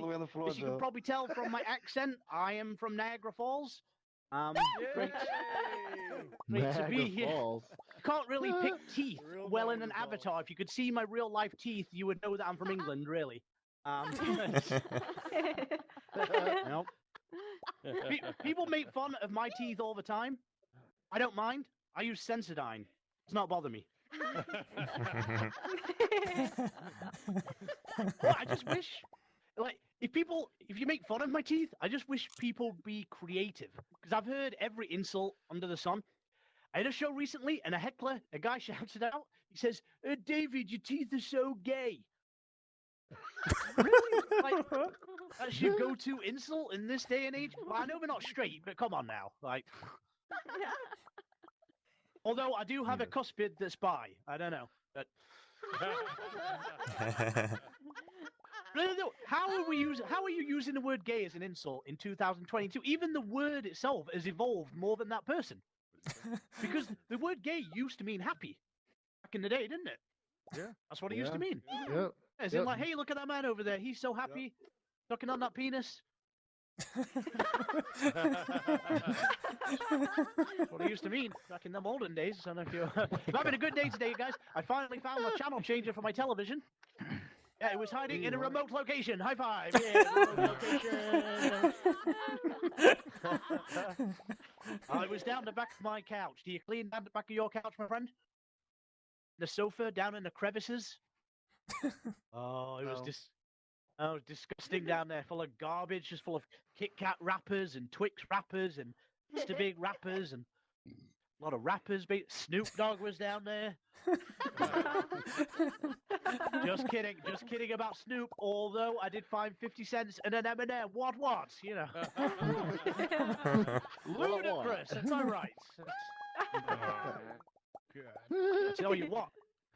As you can probably tell from my accent, I am from Niagara Falls. Great to be here. You can't really pick teeth well in an avatar. If you could see my real life teeth, you would know that I'm from England, really. Nope. People make fun of my teeth all the time. I don't mind. I use Sensodyne. It's not bother me. Well, I just wish, like, if you make fun of my teeth, I just wish people be creative. Because I've heard every insult under the sun. I had a show recently, and a guy shouts it out. He says, David, your teeth are so gay. Really? Like, that's your go-to insult in this day and age? Well, I know we're not straight, but come on now. Like, although I do have a cuspid that's bi. I don't know. But... How are you using the word gay as an insult in 2022? Even the word itself has evolved more than that person. Because the word gay used to mean happy back in the day, didn't it? Yeah. That's what it used to mean. Yep. As in, like, hey, look at that man over there. He's so happy. Sucking on that penis. What it used to mean back in them olden days. I don't know if you're having a good day today, guys. I finally found the channel changer for my television. Yeah, it was hiding in a remote location. High five. Yeah, remote location. I was down the back of my couch. Do you clean down the back of your couch, my friend? The sofa down in the crevices. Oh, it was just disgusting down there, full of garbage, just full of Kit Kat wrappers and Twix wrappers and Mr. Big wrappers and a lot of rappers. Snoop Dogg was down there. Just kidding about Snoop. Although I did find 50 cents and an M&M. What? You know. Ludicrous. Am I right? Tell you what,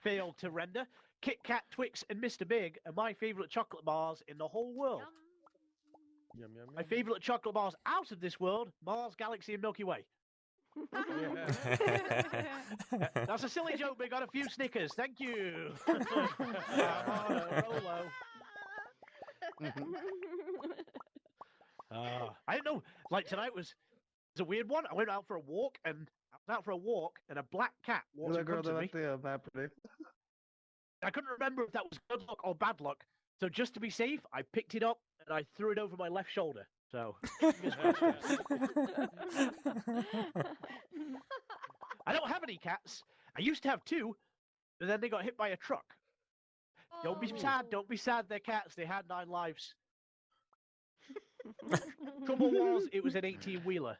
failed to render. Kit Kat, Twix, and Mr. Big are my favourite chocolate bars in the whole world. Yum, yum, yum. My favourite chocolate bars out of this world: Mars, Galaxy, and Milky Way. That's a silly joke, but got a few Snickers. Thank you. I don't know. Like tonight was a weird one. I went out for a walk, and a black cat walked in front of me. I couldn't remember if that was good luck or bad luck. So just to be safe, I picked it up and I threw it over my left shoulder. So I don't have any cats. I used to have 2, but then they got hit by a truck. Don't be sad. Don't be sad. They're cats. They had 9 lives. Trouble was, it was an 18-wheeler.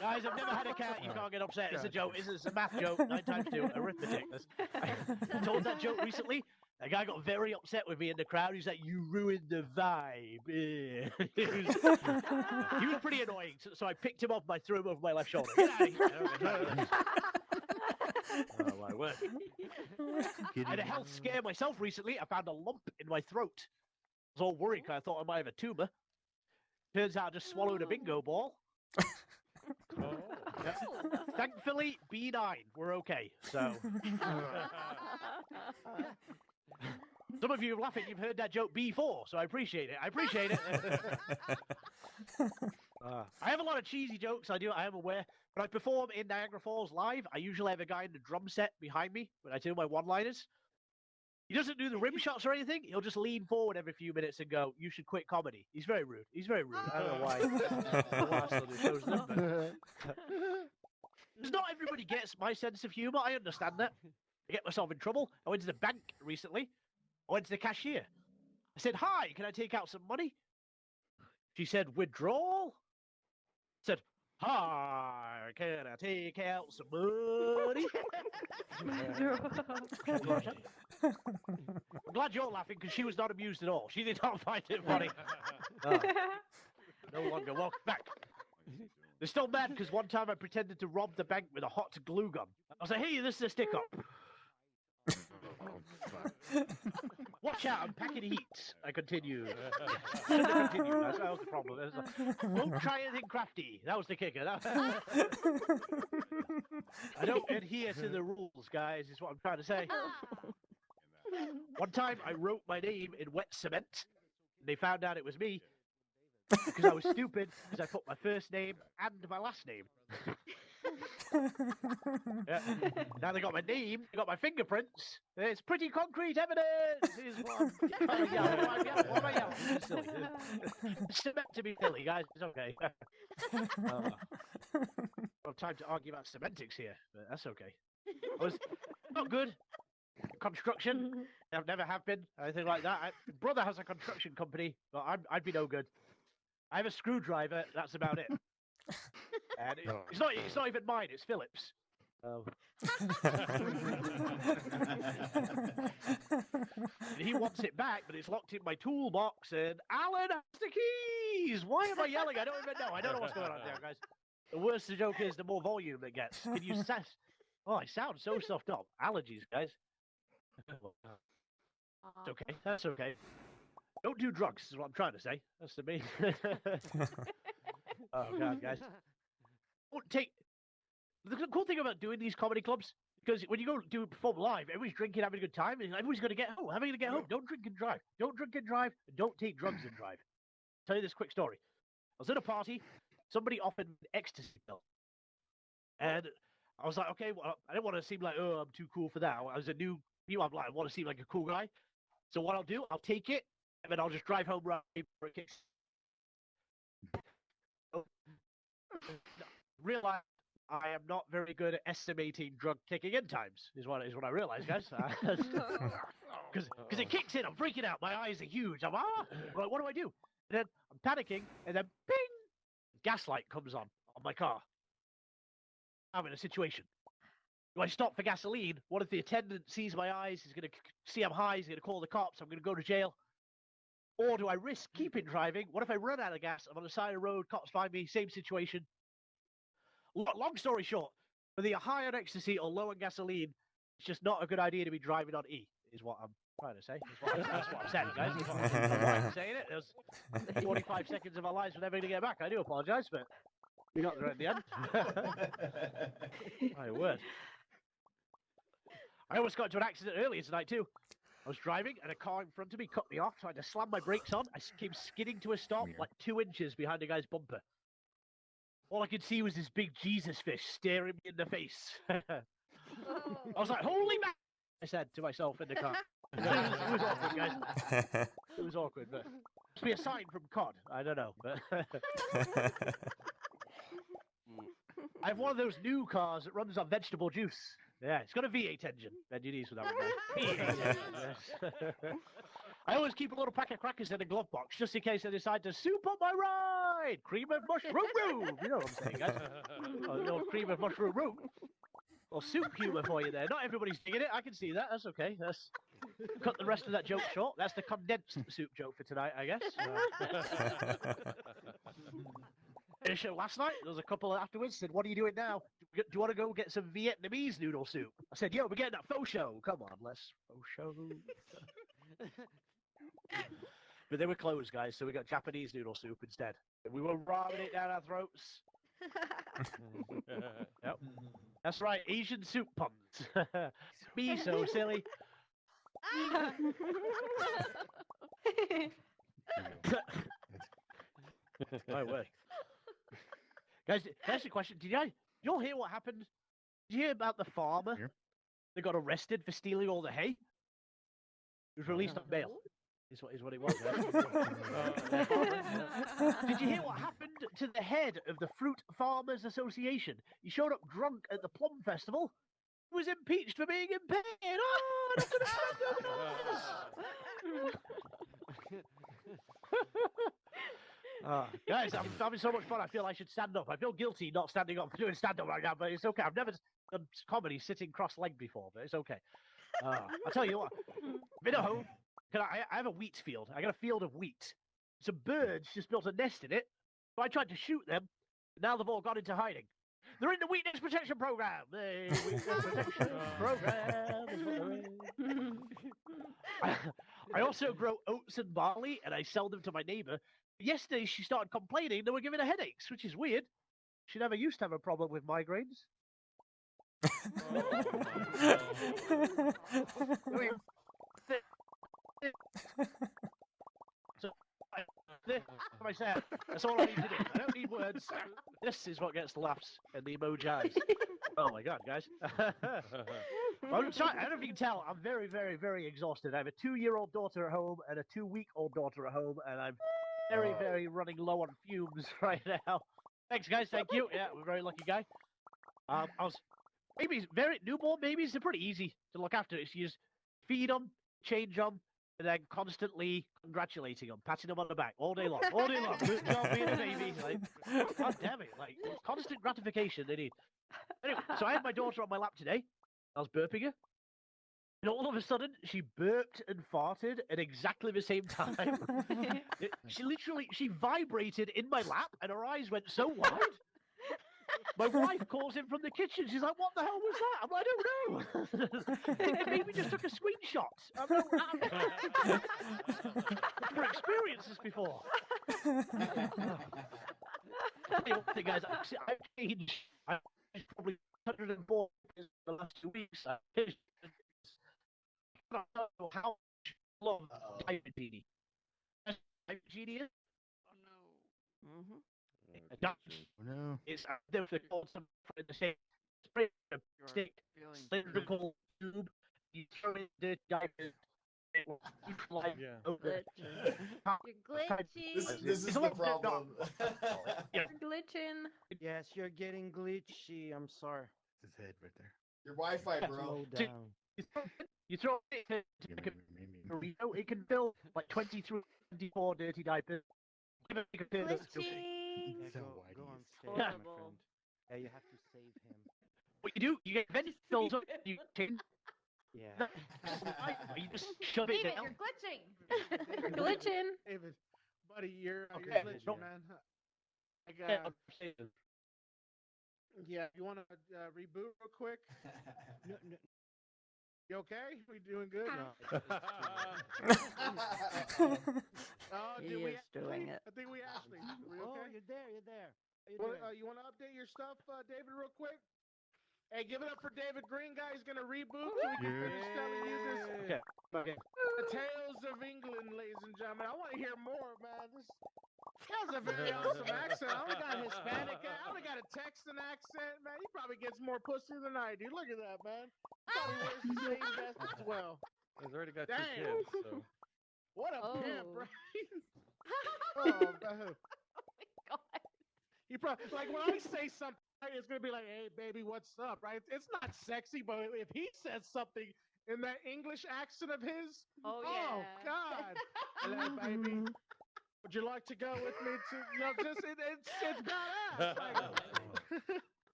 Guys, I've never had a cat. You can't get upset. It's a joke. It's a math joke. 9 times 2, arithmetic. I told that joke recently. A guy got very upset with me in the crowd. He's like, "You ruined the vibe." He was pretty annoying. So I picked him up and I threw him over my left shoulder. Get out of here. Oh, my word. I had a health scare myself recently. I found a lump in my throat. I was all worried because I thought I might have a tumor. Turns out I just swallowed a bingo ball. Yeah. Thankfully, B9, we're okay. So Some of you are laughing. You've heard that joke before, so I appreciate it. I appreciate it. I have a lot of cheesy jokes. I am aware. When I perform in Niagara Falls live, I usually have a guy in the drum set behind me when I do my one-liners. He doesn't do the rim shots or anything. He'll just lean forward every few minutes and go, "You should quit comedy." He's very rude. He's very rude. I don't know why. Because not everybody gets my sense of humor. I understand that. I get myself in trouble. I went to the bank recently. I went to the cashier. I said, "Hi, can I take out some money?" She said, "Withdrawal?" I said, "Hi, can I take out some money?" I'm glad you're laughing because she was not amused at all. She did not find it funny. No longer welcome back. They're still mad because one time I pretended to rob the bank with a hot glue gun. I was like, "Hey, this is a stick up." Watch out, I'm packing heat. I continue. That was the problem. Don't try anything crafty. That was the kicker. I don't adhere to the rules, guys, is what I'm trying to say. One time I wrote my name in wet cement. They found out it was me because I was stupid because I put my first name and my last name. Yeah. Now they got my name, they got my fingerprints. It's pretty concrete evidence. Is what I'm yelling. What am I yelling? It's silly. It's meant to be silly, guys. It's okay. Well, time to argue about semantics here, but that's okay. I was not good. Construction. I never have been. Anything like that. My brother has a construction company, but I'd be no good. I have a screwdriver. That's about it. And it's not even mine. It's Philip's. And he wants it back, but it's locked in my toolbox. And Alan has the keys. Why am I yelling? I don't even know. I don't know what's going on there, guys. The worse the joke is, the more volume it gets. Can you sense? Oh, I sound so stuffed up. Allergies, guys. It's okay. That's okay. Don't do drugs, is what I'm trying to say. That's the main. Oh, God, guys. The cool thing about doing these comedy clubs, because when you go perform live, everybody's drinking, having a good time, and everybody's going to get home. How are you going to get home? Don't drink and drive. Don't drink and drive. And don't take drugs and drive. I'll tell you this quick story. I was at a party. Somebody offered me an ecstasy pill. And I was like, okay, well, I didn't want to seem like, oh, I'm too cool for that. I was a new, I'm like, I want to seem like a cool guy. So what I'll do, I'll take it, and then I'll just drive home right for a kick. Realize I am not very good at estimating drug kicking in times, is what I realized, guys. Because it kicks in, I'm freaking out, my eyes are huge. I'm like, what do I do? And then I'm panicking, and then ping, gaslight comes on my car. I'm in a situation. Do I stop for gasoline? What if the attendant sees my eyes? He's going to see I'm high. He's going to call the cops. I'm going to go to jail. Or do I risk keeping driving? What if I run out of gas? I'm on the side of the road. Cops find me. Same situation. Long story short, whether you're high on ecstasy or low on gasoline, it's just not a good idea to be driving on E, is what I'm trying to say. That's what I'm saying, guys. I'm saying it. There's 45 seconds of our lives we're never going to get back. I do apologize, but we got there at the end. My word. I almost got into an accident earlier tonight, too. I was driving, and a car in front of me cut me off, so I had to slam my brakes on. I came skidding to a stop, like 2 inches behind the guy's bumper. All I could see was this big Jesus fish staring me in the face. I was like, holy man! I said to myself in the car. It was awkward, guys. It was awkward, but must be a sign from COD. I don't know. But I have one of those new cars that runs on vegetable juice. Yeah, it's got a V8 engine. NGDs for that one. V8 engine, yes. I always keep a little pack of crackers in a glove box just in case I decide to soup up my ride. Cream of mushroom room. You know what I'm saying, guys? A little cream of mushroom room. Or soup humor for you there. Not everybody's digging it. I can see that. That's okay. That's cut the rest of that joke short. That's the condensed soup joke for tonight, I guess. In a show last night, there was a couple afterwards said, "What are you doing now? Do you want to go get some Vietnamese noodle soup?" I said, "Yo, we're getting that faux show. Come on, let's faux show." But they were closed, guys, so we got Japanese noodle soup instead. And we were ramming it down our throats. Yep. That's right, Asian soup puns. Me so silly. My word. Guys, can I ask you a question? Did you all hear what happened? Did you hear about the farmer that got arrested for stealing all the hay? He was released on bail. Is what it was. Did you hear what happened to the head of the Fruit Farmers Association? He showed up drunk at the Plum Festival. He was impeached for being impaired. Oh, I'm gonna guys, I'm having so much fun. I feel I should stand up. I feel guilty not standing up for doing stand up right now, but it's okay. I've never done comedy sitting cross-legged before, but it's okay. I'll tell you what. Been at home. I have a wheat field. I got a field of wheat. Some birds just built a nest in it. So I tried to shoot them. Now they've all gone into hiding. They're in the Weakness Protection Program. The Weakness Protection Program is what they're in. I also grow oats and barley, and I sell them to my neighbor. Yesterday, she started complaining they were giving her headaches, which is weird. She never used to have a problem with migraines. So, I said, that's all I need to do. I don't need words. This is what gets the laughs and the emojis. Oh my god, guys. I'm sorry, I don't know if you can tell, I'm very, very, very exhausted. I have a 2-year-old daughter at home and a 2-week-old daughter at home, and I'm very, very running low on fumes right now. Thanks, guys. Thank you. Yeah, we're very lucky guy. Newborn babies, they're pretty easy to look after. It's you just feed them, change them, and then constantly congratulating them, patting them on the back all day long. All day long. Good job being a baby. Like, god damn it. Like, constant gratification they need. Anyway, so I had my daughter on my lap today. I was burping her. And all of a sudden, she burped and farted at exactly the same time. She vibrated in my lap, and her eyes went so wide. My wife calls in from the kitchen. She's like, "What the hell was that?" I'm like, "I don't know." Maybe just took a screenshot. I've never experienced this before. Guys, I've changed. I've probably 104 in the last 2 weeks. I don't know how long diabetes. Diabetes? Oh no. No. It's difficult to put in the same spray stick, cylindrical tube. You throw in the diapers. You're glitching. This is the problem. You're glitching. Yes, you're getting glitchy. I'm sorry. His head right there. Your Wi-Fi, bro. Slow down. You throw it it can fill like 23, 24 dirty diapers. Glitching. Yeah, go on stage, Yeah. my friend. Yeah, you have to save him. What you do, you get vegetables up, you take Yeah. you just shove it David, down. you're glitching. You're glitching. David, buddy, you're Okay, glitching, don't- man. Yeah, Yeah, you want to reboot real quick? No. You okay? We doing good? Oh, He did we is doing Ashley? it. I think we Ashley. Are we Oh, okay? you're there. How you Well, doing? you want to update your stuff, David, real quick? Hey, give it up for David Green, guy. He's going to reboot so we can finish telling you this. Okay. Okay. The Tales of England, ladies and gentlemen. I want to hear more, man. This has a very awesome accent. I only got Hispanic. I only got a Texan accent, man. He probably gets more pussy than I do. Look at that, man. He probably wears the same vest as well. He's already got Damn. 2 kids, so. What a Oh. pimp, right? Oh, man. God. He probably, like, when I say something, it's going to be like, "Hey, baby, what's up?" Right? It's not sexy, but if he says something in that English accent of his, Oh yeah. God. Hello, baby. Would you like to go with me to, just, it's badass. Like,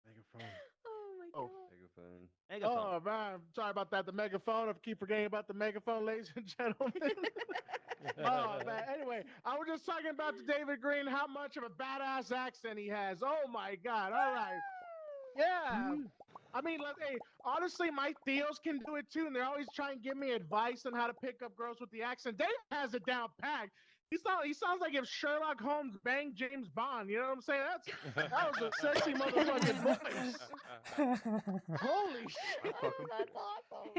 Megaphone. Oh my Oh. god. Megaphone. oh, man. Sorry about that. The megaphone. I keep forgetting about the megaphone, ladies and gentlemen. Oh, man. Anyway, I was just talking about the David Green, how much of a badass accent he has. Oh, my God. All right. Yeah. I mean, hey, honestly, my Theos can do it too, and they're always trying to give me advice on how to pick up girls with the accent. Dave has it down packed. He sounds like if Sherlock Holmes banged James Bond. You know what I'm saying? That was a sexy motherfucking voice. Holy shit! That's awesome.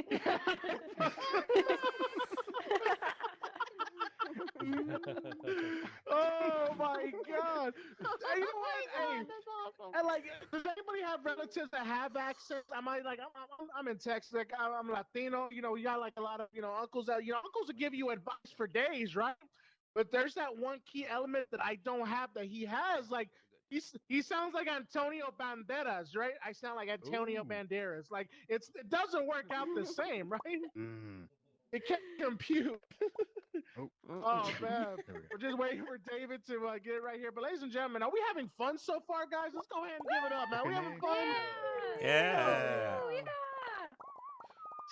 Oh my god! Hey, you know what? Hey, That's awesome. and like, does anybody have relatives that have accents? I'm in Texas. Like, I'm Latino. You know, you got like a lot of uncles that uncles will give you advice for days, right? But there's that one key element that I don't have that he has. Like, he sounds like Antonio Banderas, right? I sound like Antonio Banderas. Like, it doesn't work out the same, right? It can't compute. Oh man, we're just waiting for David to get it right here. But ladies and gentlemen, are we having fun so far, guys? Let's go ahead and give it up, man. We having fun? Yeah. Oh, yeah.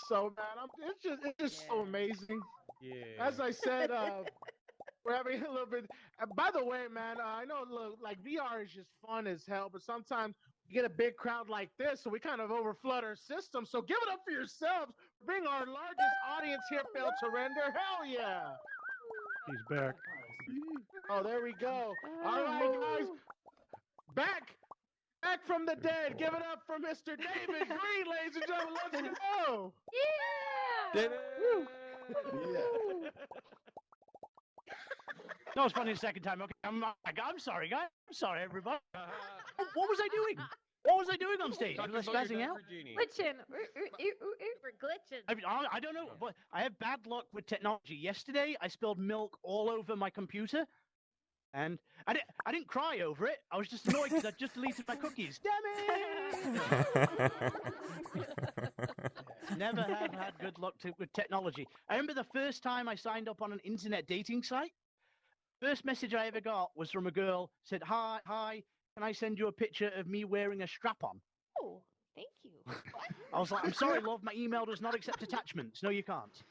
So man, it's just so amazing. Yeah. As I said, we're having a little bit. By the way, man, I know like VR is just fun as hell, but sometimes you get a big crowd like this, so we kind of overflood our system. So give it up for yourselves. Bring our largest audience here, fail to render. Hell yeah! He's back. Oh, there we go. All right, guys, back from the dead. Give it up for Mr. David Green, ladies and gentlemen. Let's go. Yeah. David! No, it's funny the second time. Okay, I'm sorry, guys. I'm sorry, everybody. What was I doing? What was I doing on stage? Was I spazzing out? Glitching. We're glitching. I don't know, but I have bad luck with technology. Yesterday, I spilled milk all over my computer, and I didn't cry over it. I was just annoyed because I just deleted my cookies. Damn it! Never have had good luck with technology. I remember the first time I signed up on an internet dating site. First message I ever got was from a girl. Said, "Hi, can I send you a picture of me wearing a strap-on?" Oh, thank you. I was like, "I'm sorry, love. My email does not accept attachments." "No, you can't."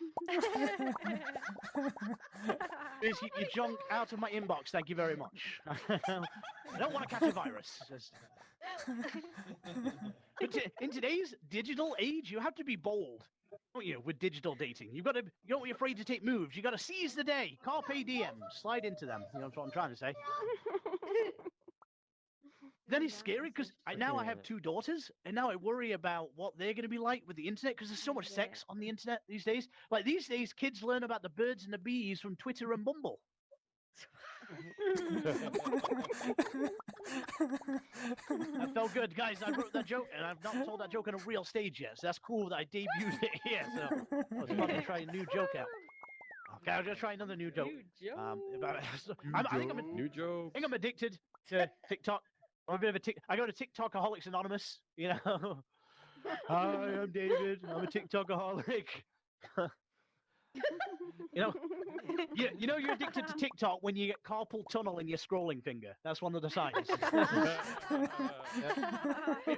Please keep your junk out of my inbox. Thank you very much. I don't want to catch a virus. But in today's digital age, you have to be bold, don't you, with digital dating? You don't be afraid to take moves. You got to seize the day. Carpe diem. Slide into them. You know what I'm trying to say. Then it's scary because now I have 2 daughters, and now I worry about what they're going to be like with the internet because there's so much sex on the internet these days. Like these days, kids learn about the birds and the bees from Twitter and Bumble. That felt good, guys. I wrote that joke, and I've not told that joke on a real stage yet, so that's cool that I debuted it here. So I was about to try a new joke out. Okay, I'll just try another new joke. I think I'm addicted to TikTok. I'm a bit of a I go to TikTokaholics Anonymous. You know. Hi, I'm David. I'm a TikTokaholic. You know you're addicted to TikTok when you get carpal tunnel in your scrolling finger. That's one of the signs.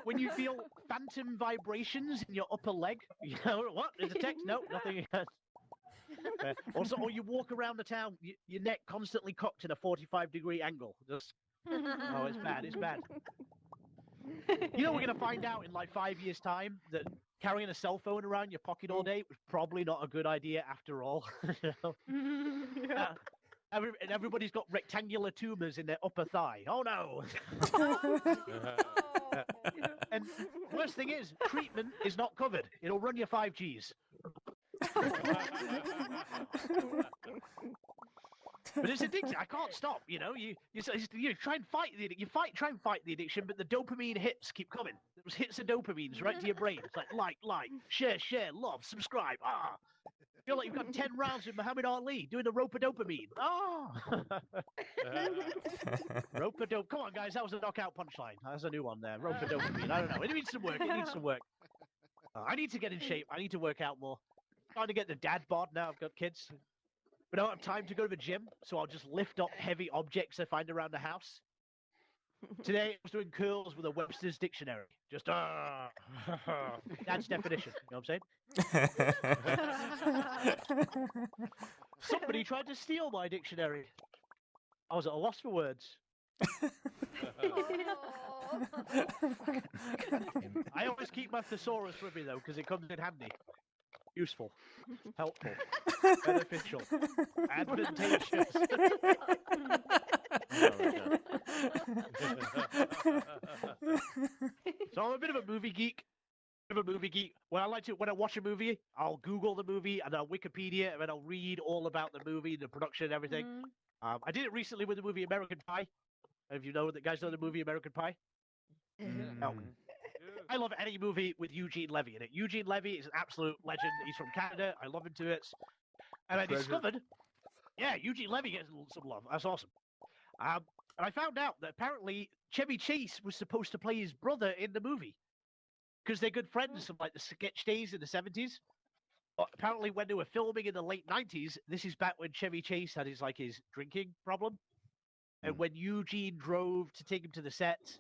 When you feel phantom vibrations in your upper leg. You know what? There's a text. No, nothing. Also, or you walk around the town, your neck constantly cocked in a 45-degree angle. Just oh, it's bad. It's bad. You know, we're going to find out in like 5 years' time that carrying a cell phone around your pocket all day was probably not a good idea after all. And everybody's got rectangular tumors in their upper thigh. Oh, no. And worst thing is, treatment is not covered. It'll run you 5 Gs. But it's addictive. I can't stop. You know, you try and fight try and fight the addiction, but the dopamine hits keep coming. Those hits of dopamines right to your brain. It's like, share, love, subscribe. Feel like you've got 10 rounds with Muhammad Ali doing the rope of dopamine. Rope of dope. Come on, guys, that was a knockout punchline. That's a new one there. Rope of dopamine. I don't know. It needs some work. I need to get in shape. I need to work out more. I'm trying to get the dad bod now. I've got kids. But I don't have time to go to the gym, so I'll just lift up heavy objects I find around the house. Today, I was doing curls with a Webster's dictionary. Just, that's definition. You know what I'm saying? Somebody tried to steal my dictionary. I was at a loss for words. I always keep my thesaurus with me, though, because it comes in handy. Useful. Helpful. Beneficial. Advantageous. So I'm a bit of a movie geek. When I watch a movie, I'll Google the movie and I'll Wikipedia and then I'll read all about the movie, the production, and everything. I did it recently with the movie American Pie. Have you guys know the movie American Pie? No. I love any movie with Eugene Levy in it. Eugene Levy is an absolute legend. He's from Canada. I love him to bits. And I discovered, Eugene Levy gets some love. That's awesome. And I found out that apparently Chevy Chase was supposed to play his brother in the movie because they're good friends from like the sketch days in the 70s. But apparently, when they were filming in the late 90s, this is back when Chevy Chase had his drinking problem. And when Eugene drove to take him to the set,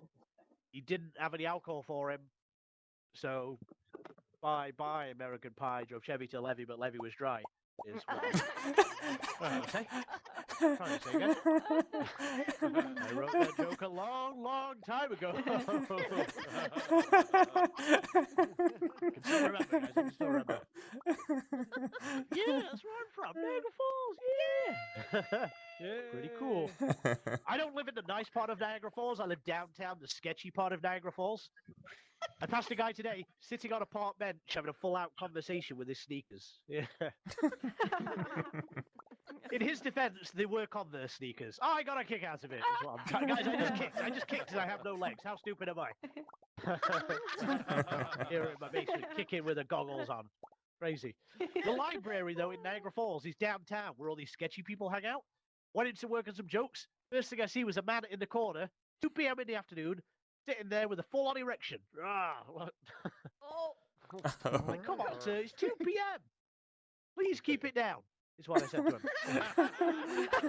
he didn't have any alcohol for him. So, bye, American Pie drove Chevy to Levy, but Levy was dry. Is what I'm trying to say. Again. I wrote that joke a long, long time ago. I can still remember, guys. I can still remember. Yeah, that's where I'm from. Niagara Falls. Yeah. Pretty cool. I don't live in the nice part of Niagara Falls. I live downtown, the sketchy part of Niagara Falls. I passed a guy today sitting on a park bench having a full-out conversation with his sneakers. Yeah. In his defense, they were Converse sneakers. Oh, I got a kick out of it. Guys, I just kicked and I have no legs. How stupid am I? Here in my basement, kicking with the goggles on. Crazy. The library, though, in Niagara Falls is downtown where all these sketchy people hang out. Went into work on some jokes. First thing I see was a man in the corner, 2 p.m. in the afternoon, sitting there with a full-on erection. I'm like, come on, sir, it's 2 p.m. Please keep it down, is what I said to him.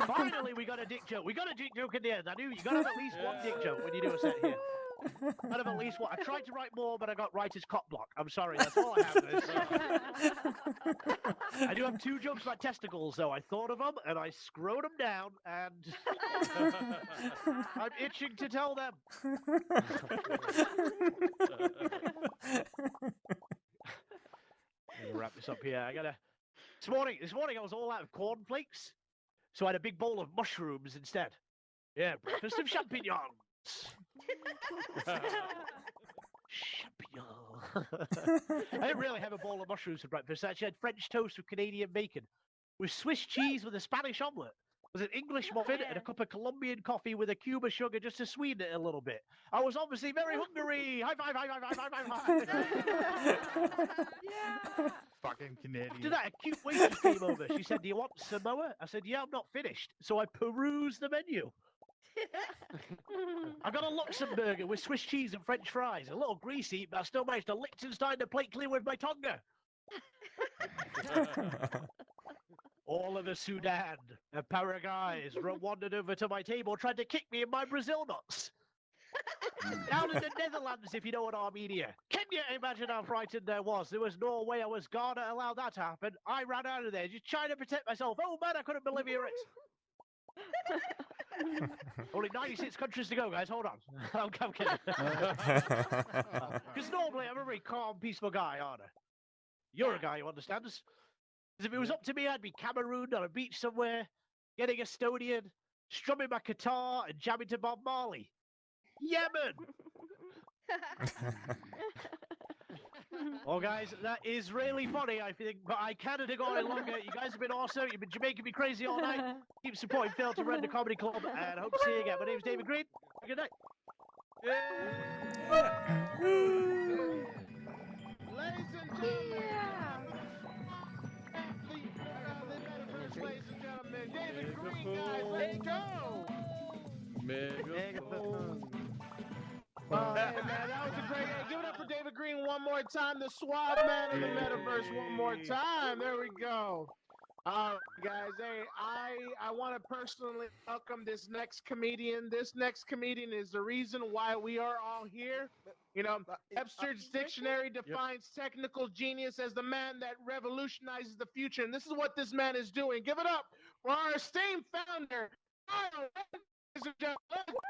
Finally, we got a dick joke. We got a dick joke in the end. I knew you got to have at least one dick joke when you do a set here. Out of at least one. I tried to write more, but I got writer's cock block. I'm sorry, that's all I have. I do have 2 jokes about testicles, though. I thought of them, and I screwed them down, and I'm itching to tell them. We'll wrap this up here. This morning I was all out of cornflakes, so I had a big bowl of mushrooms instead. Yeah, breakfast of champignons. I didn't really have a bowl of mushrooms for breakfast. I actually had French toast with Canadian bacon, with Swiss cheese with a Spanish omelette. It was an English muffin and a cup of Colombian coffee with a cube of sugar just to sweeten it a little bit. I was obviously very hungry. High five, high five, high five, high five. Yeah. Fucking Canadian. After that, a cute waitress came over. She said, "Do you want Samoa?" I said, "Yeah, I'm not finished." So I perused the menu. I got a Luxemburger with Swiss cheese and French fries. A little greasy, but I still managed to Liechtenstein the plate clean with my tongue. All of the Sudan and Paraguays wandered over to my table, tried to kick me in my Brazil nuts. Down in the Netherlands, if you know what Armenia. Can you imagine how frightened I was? There was no way I was gonna allow that to happen. I ran out of there, just trying to protect myself. Oh man, I couldn't believe it. Only 96 countries to go, guys. Hold on. I'm kidding. Because normally I'm a very calm, peaceful guy, aren't I? You're a guy who understands. Because if it was up to me, I'd be Cameroon on a beach somewhere, getting Estonian, strumming my guitar and jamming to Bob Marley. Yemen! Well, guys, that is really funny, I think, but I can't have gone any longer. You guys have been awesome. You've been making me crazy all night. Keep supporting Phil to run the comedy club, and I hope to see you again. My name's David Green. Good night. Ladies and gentlemen, ladies and gentlemen, David Green, guys, let's go. Megaphone. Hey, man, that was a great. Give it up for David Green one more time. The suave man of the metaverse one more time. There we go. All right, guys. Hey, I want to personally welcome this next comedian. This next comedian is the reason why we are all here. You know, Webster's Dictionary defines technical genius as the man that revolutionizes the future, and this is what this man is doing. Give it up for our esteemed founder, Kyle, ladies and gentlemen.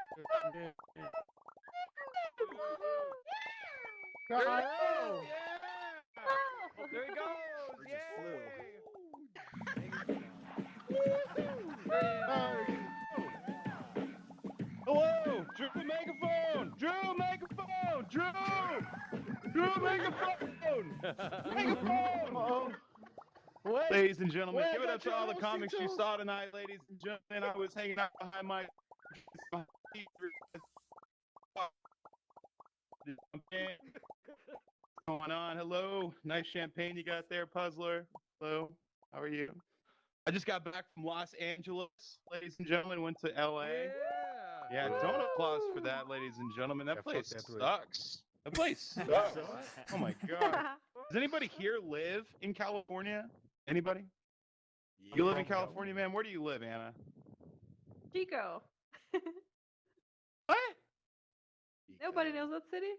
Kyle. There he goes. Hello, Drew Megaphone! Drew Megaphone! Drew Megaphone! Megaphone! Ladies and gentlemen, give it up to all the comics you saw tonight, ladies and gentlemen. I was hanging out behind my What's going on? Hello. Nice champagne you got there, Puzzler. Hello. How are you? I just got back from Los Angeles, ladies and gentlemen. Went to LA. Yeah, don't applause for that, ladies and gentlemen. That place sucks. That place sucks. Oh my god. Does anybody here live in California? Anybody? You live in California, man? Where do you live, Anna? Chico. What? Nobody knows that city.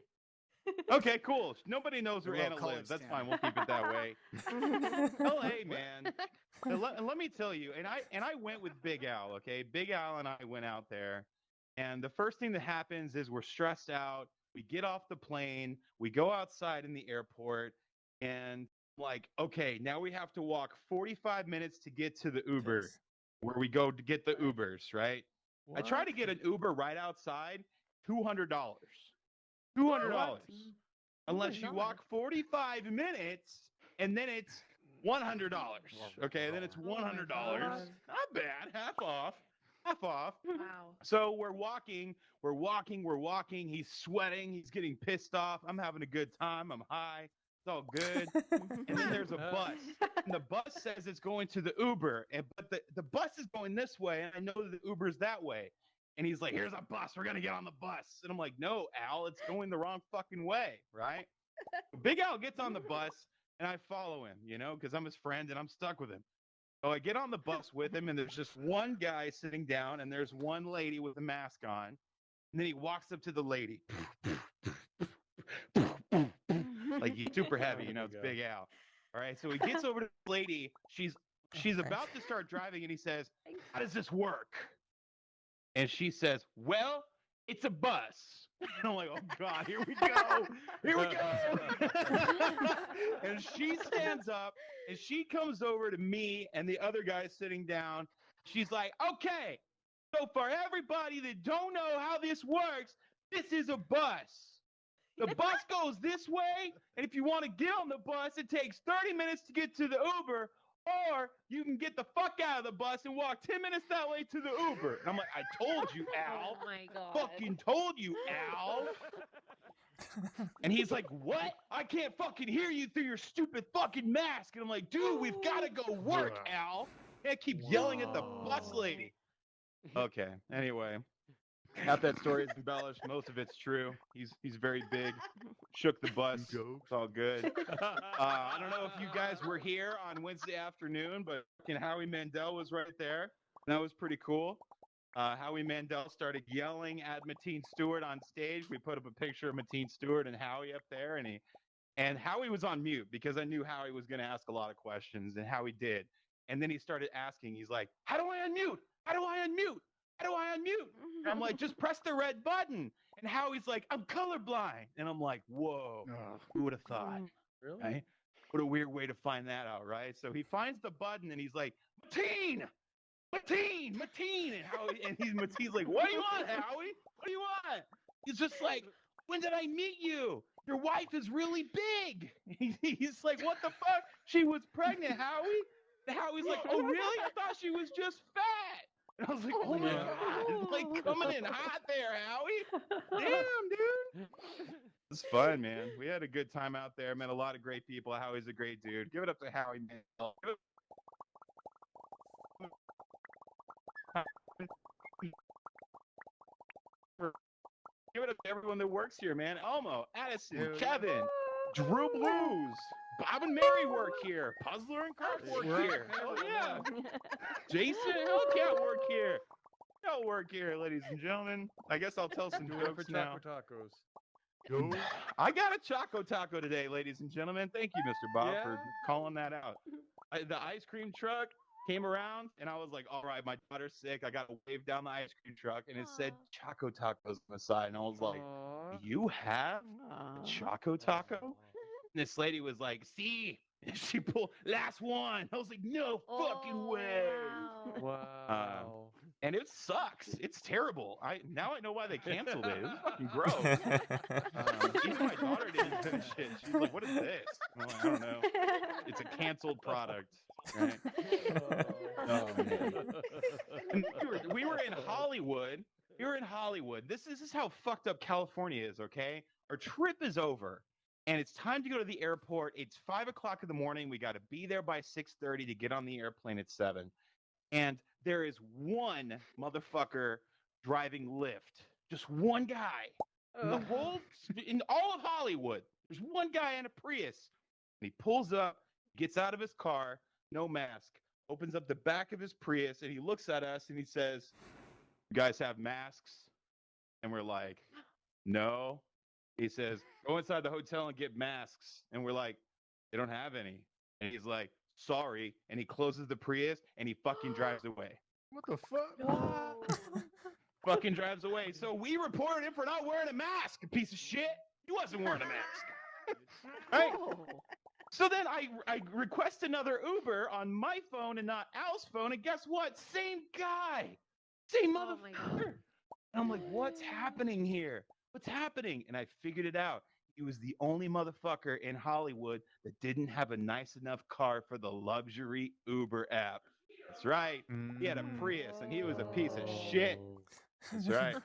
Okay, cool. Nobody knows where We're all Anna college lives. That's town. fine. We'll keep it that way. LA, man. And let me tell you, and I went with Big Al, okay? Big Al and I went out there, and the first thing that happens is we're stressed out. We get off the plane, we go outside in the airport, and like, okay, now we have to walk 45 minutes to get to the Uber where we go to get the Ubers, right? I try to get an Uber right outside, $200. $200. Unless you walk 45 minutes and then it's $100. Okay, then it's $100. Not bad. Half off. Half off. Wow. So we're walking. He's sweating. He's getting pissed off. I'm having a good time. I'm high. It's all good. And then there's a bus. And the bus says it's going to the Uber. But the bus is going this way, and I know that the Uber's that way. And he's like, here's a bus. We're going to get on the bus. And I'm like, no, Al, it's going the wrong fucking way, right? Big Al gets on the bus, and I follow him, you know, because I'm his friend, and I'm stuck with him. So I get on the bus with him, and there's just one guy sitting down, and there's one lady with a mask on. And then he walks up to the lady. Like, he's super heavy, you know, it's Big Al. All right, so he gets over to the lady. She's about to start driving, and he says, how does this work? And she says, well, it's a bus. And I'm like, oh, God, here we go. Here we go. And she stands up, and she comes over to me and the other guy sitting down. She's like, okay, so for everybody that don't know how this works, this is a bus. The bus goes this way, and if you want to get on the bus, it takes 30 minutes to get to the Uber, or you can get the fuck out of the bus and walk 10 minutes that way to the Uber. And I'm like, I told you, Al. Oh my god. Fucking told you, Al. And he's like, what? I can't fucking hear you through your stupid fucking mask. And I'm like, dude, we've got to go work, Al. I keep yelling at the bus lady. Okay, anyway. Half that story is embellished. Most of it's true. He's very big. Shook the bus. It's all good. I don't know if you guys were here on Wednesday afternoon, but Howie Mandel was right there. That was pretty cool. Howie Mandel started yelling at Mateen Stewart on stage. We put up a picture of Mateen Stewart and Howie up there, and Howie was on mute because I knew Howie was going to ask a lot of questions, and Howie did. And then he started asking. He's like, how do I unmute? How do I unmute? How do I unmute? And I'm like, just press the red button. And Howie's like, I'm colorblind. And I'm like, whoa, who would have thought? Really? Right? What a weird way to find that out, right? So he finds the button and he's like, Mateen! And Mateen's like, what do you want, Howie? What do you want? He's just like, when did I meet you? Your wife is really big. He's like, what the fuck? She was pregnant, Howie? And Howie's like, oh, really? I thought she was just fat. And I was like, oh my God, like coming in hot there, Howie. Damn, dude. It's fun, man. We had a good time out there. Met a lot of great people. Howie's a great dude. Give it up to Howie, man. Give it up to everyone that works here, man. Elmo, Addison, Kevin, Drew Blues, Bob and Mary work here. Puzzler and Carp work here. Hell yeah. Jason and Hellcat work here. Y'all work here, ladies and gentlemen. I guess I'll tell some jokes now. Tacos. I got a Choco Taco today, ladies and gentlemen. Thank you, Mr. Bob, for calling that out. The ice cream truck came around, and I was like, all right, my daughter's sick. I got to wave down the ice cream truck, and it said Choco Tacos on the side. And I was like, you have a Choco Taco? And this lady was like, see, And she pulled last one. I was like, no fucking way. Wow. And it sucks. It's terrible. I know why they canceled it. It was fucking gross. Even my daughter didn't finish it. She's like, "What is this?" I'm like, I don't know. It's a canceled product. Right? Oh, man. And we were in Hollywood. We were in Hollywood. This is how fucked up California is. Okay, our trip is over, and it's time to go to the airport. It's 5 o'clock in the morning. We got to be there by 6:30 to get on the airplane at 7. And there is one motherfucker driving Lyft. Just one guy. In all of Hollywood, there's one guy in a Prius. And he pulls up, gets out of his car, no mask, opens up the back of his Prius, and he looks at us and he says, "You guys have masks?" And we're like, "No." He says, "Go inside the hotel and get masks." And we're like, "They don't have any." And he's like, "Sorry," and he closes the Prius and he fucking drives away. What the fuck? Fucking drives away. So we reported him for not wearing a mask. Piece of shit. He wasn't wearing a mask. Right? So then I request another Uber on my phone and not Al's phone, and guess what? Same guy. Same motherfucker. And I'm like, what's happening here? What's happening? And I figured it out. He was the only motherfucker in Hollywood that didn't have a nice enough car for the luxury Uber app. That's right. He had a Prius, and he was a piece of shit. That's right.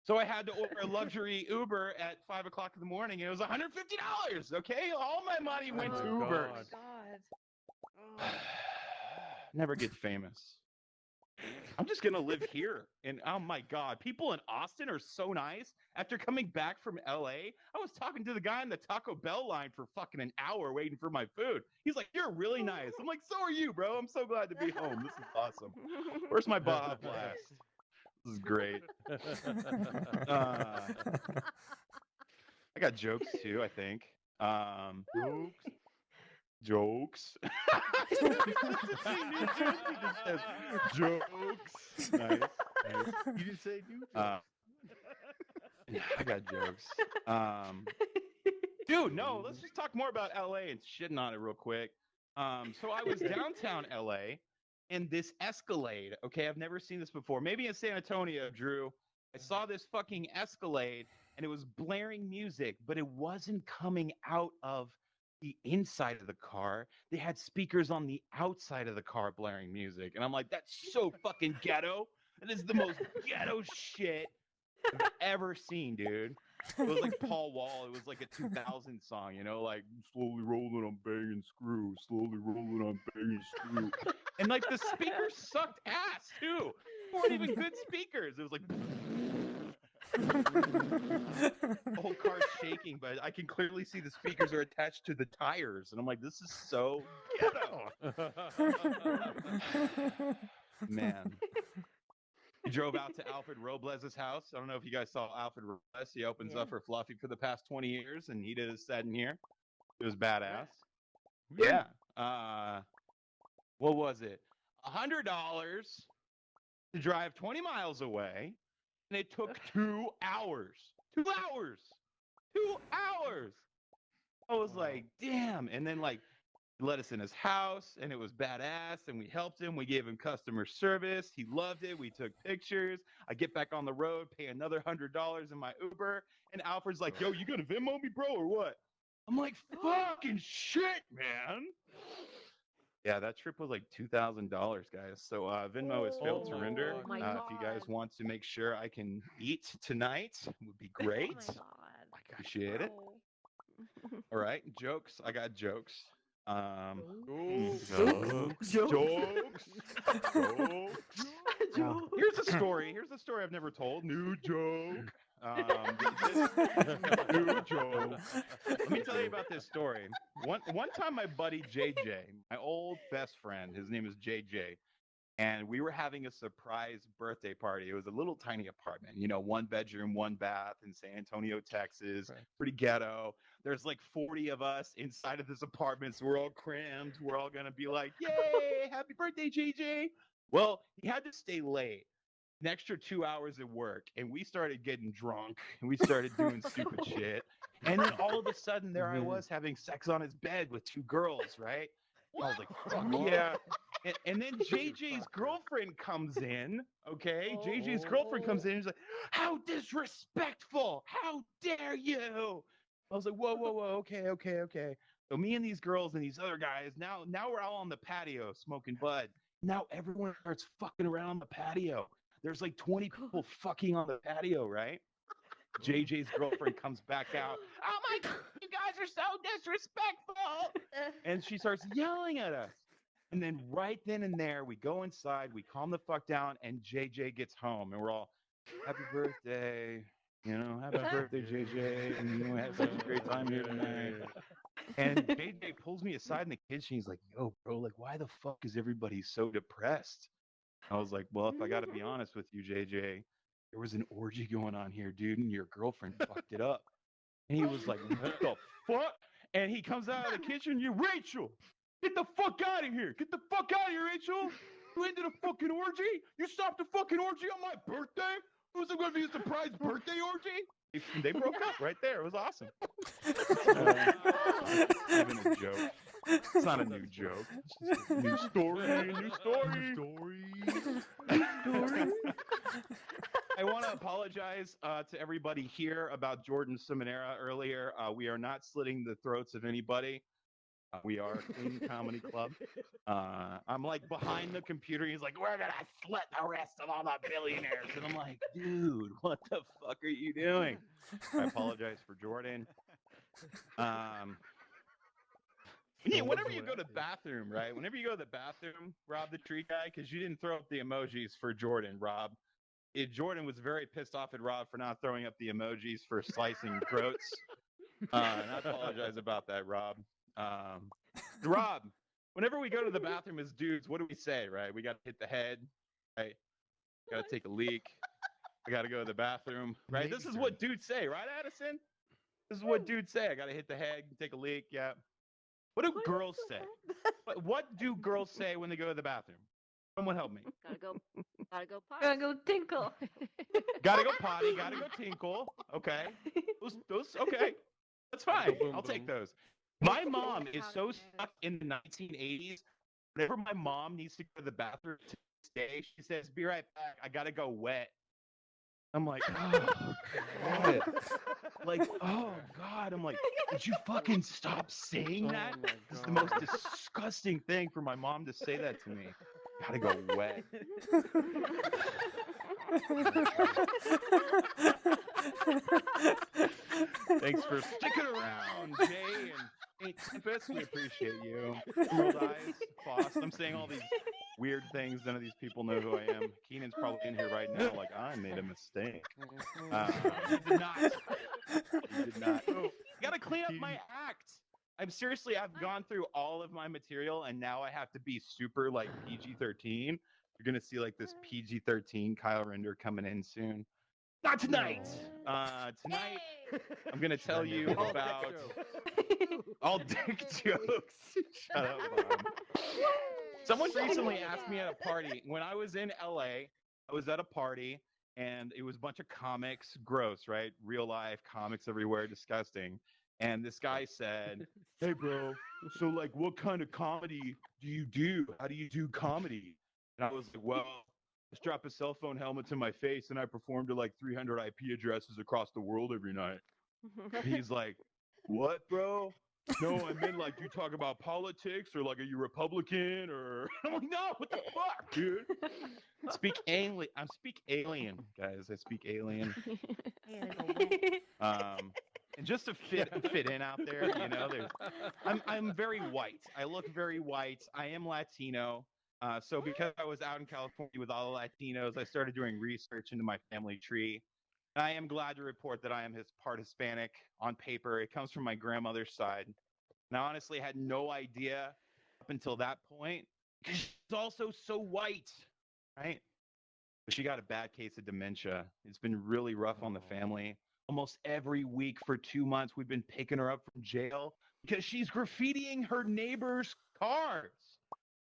So I had to order a luxury Uber at 5 o'clock in the morning, and it was $150. Okay, all my money went to Uber. Oh my God. Never get famous. I'm just gonna live here. And oh my God, people in Austin are so nice. After coming back from LA, I was talking to the guy in the Taco Bell line for fucking an hour waiting for my food. He's like, "You're really nice." I'm like, "So are you, bro. I'm so glad to be home. This is awesome. Where's my Baja Blast? This is great." I got jokes too, I think. Jokes. Jokes. Nice. You didn't say new I got jokes. Dude, no, let's just talk more about LA and shitting on it real quick. So I was downtown LA and this Escalade. Okay, I've never seen this before. Maybe in San Antonio, Drew. I saw this fucking Escalade and it was blaring music, but it wasn't coming out of the inside of the car. They had speakers on the outside of the car blaring music. And I'm like, that's so fucking ghetto. That is the most ghetto shit I've ever seen, dude. It was like Paul Wall. It was like a 2000 song, you know, like slowly rolling on banging screw, slowly rolling on banging screw. And like the speakers sucked ass too. They weren't even good speakers. It was like the whole car's shaking, but I can clearly see the speakers are attached to the tires. And I'm like, this is so ghetto. Man. He drove out to Alfred Robles' house. I don't know if you guys saw Alfred Robles. He opens up for Fluffy for the past 20 years, and he did his set in here. It was badass. Yeah. What was it? $100 to drive 20 miles away, and it took 2 hours. 2 hours. 2 hours. I was like, damn. And then, like, he let us in his house, and it was badass, and we helped him. We gave him customer service. He loved it. We took pictures. I get back on the road, pay another $100 in my Uber, and Alfred's like, "Yo, you gonna Venmo me, bro, or what?" I'm like, fucking shit, man. Yeah, that trip was like $2,000, guys. So Venmo is failed to render. Oh my If you guys want to make sure I can eat tonight, would be great. Oh my God. Appreciate it. All right, jokes. I got jokes. Jokes. Here's a story. Here's a story I've never told. New joke. New joke. Let me tell you about this story. One time, my buddy JJ, my old best friend, his name is JJ, and we were having a surprise birthday party. It was a little tiny apartment, you know, 1 bedroom, 1 bath in San Antonio, Texas. Right. Pretty ghetto. There's like 40 of us inside of this apartment, so we're all crammed. We're all gonna be like, "Yay, happy birthday, JJ!" Well, he had to stay late, an extra 2 hours at work, and we started getting drunk, and we started doing stupid shit. And then all of a sudden, there I was having sex on his bed with 2 girls, right? I was like, fuck yeah. And then JJ's girlfriend comes in, okay? JJ's girlfriend comes in and she's like, how disrespectful! How dare you! I was like, whoa, okay. So me and these girls and these other guys, now we're all on the patio smoking bud. Now everyone starts fucking around on the patio. There's like 20 people fucking on the patio, right? JJ's girlfriend comes back out. Oh my God, you guys are so disrespectful! And she starts yelling at us. And then right then and there, we go inside, we calm the fuck down, and JJ gets home. And we're all, happy birthday, happy birthday, JJ. And we had such a great time here tonight. And JJ pulls me aside in the kitchen. He's like, yo, bro, like, why the fuck is everybody so depressed? I was like, well, if I got to be honest with you, JJ, there was an orgy going on here, dude, and your girlfriend fucked it up. And he was like, what the fuck? And he comes out of the kitchen, Rachel, get the fuck out of here. Get the fuck out of here, Rachel. You ended a fucking orgy? You stopped a fucking orgy on my birthday? Was it going to be a surprise birthday orgy? And they broke up right there. It was awesome. Even a joke. It's not a new joke. It's just a new story. I want to apologize to everybody here about Jordan Simonera earlier. We are not slitting the throats of anybody. We are a clean comedy club. I'm like behind the computer. He's like, we're going to slit the rest of all the billionaires. And I'm like, dude, what the fuck are you doing? I apologize for Jordan. Whenever you go to the bathroom, right? Whenever you go to the bathroom, Rob the Tree Guy, because you didn't throw up the emojis for Jordan, Rob. Jordan was very pissed off at Rob for not throwing up the emojis for slicing throats. And I apologize about that, Rob. Rob, whenever we go to the bathroom as dudes, what do we say, right? We got to hit the head, right? Got to take a leak. I got to go to the bathroom, right? This is what dudes say, right, Addison? This is what dudes say. I got to hit the head, take a leak, yeah. What do girls say? What do girls say when they go to the bathroom? Someone help me. Gotta go potty. Gotta go tinkle. Gotta go potty, gotta go tinkle. Okay. Those okay. That's fine. I'll take those. My mom is so stuck in the 1980s. Whenever my mom needs to go to the bathroom to this day, she says, be right back. I gotta go wet. I'm like, oh, God. Like, oh, God. I'm like, would you fucking stop saying that? This is the most disgusting thing for my mom to say that to me. Gotta go wet. Thanks for sticking around, Jay and Tempest. We appreciate you. Emerald Eyes, Foss. I'm saying all these weird things. None of these people know who I am. Keenan's probably in here right now like, I made a mistake. You did not. You did not. I gotta clean up my act. I've gone through all of my material, and now I have to be super, like, PG-13. You're gonna see, like, this PG-13 Kyle Render coming in soon. Not tonight! Tonight, I'm gonna tell you about all dick jokes. Shut up, Bob. Someone recently asked me at a party, when I was in LA, I was at a party, and it was a bunch of comics, gross, right? Real life, comics everywhere, disgusting. And this guy said, hey, bro, so, like, what kind of comedy do you do? How do you do comedy? And I was like, well, I strap a cell phone helmet to my face, and I perform to, like, 300 IP addresses across the world every night. And he's like, what, bro? No, I meant, like, do you talk about politics, or, like, are you Republican, or... I'm like, no, what the fuck, dude? I speak alien, guys. I speak alien. And just to fit in out there, you know, I'm very white. I look very white. I am Latino. So because I was out in California with all the Latinos, I started doing research into my family tree. And I am glad to report that I am part Hispanic on paper. It comes from my grandmother's side. And I honestly had no idea up until that point. She's also so white, right? But she got a bad case of dementia. It's been really rough on the family. Almost every week for 2 months, we've been picking her up from jail because she's graffitiing her neighbors' cars.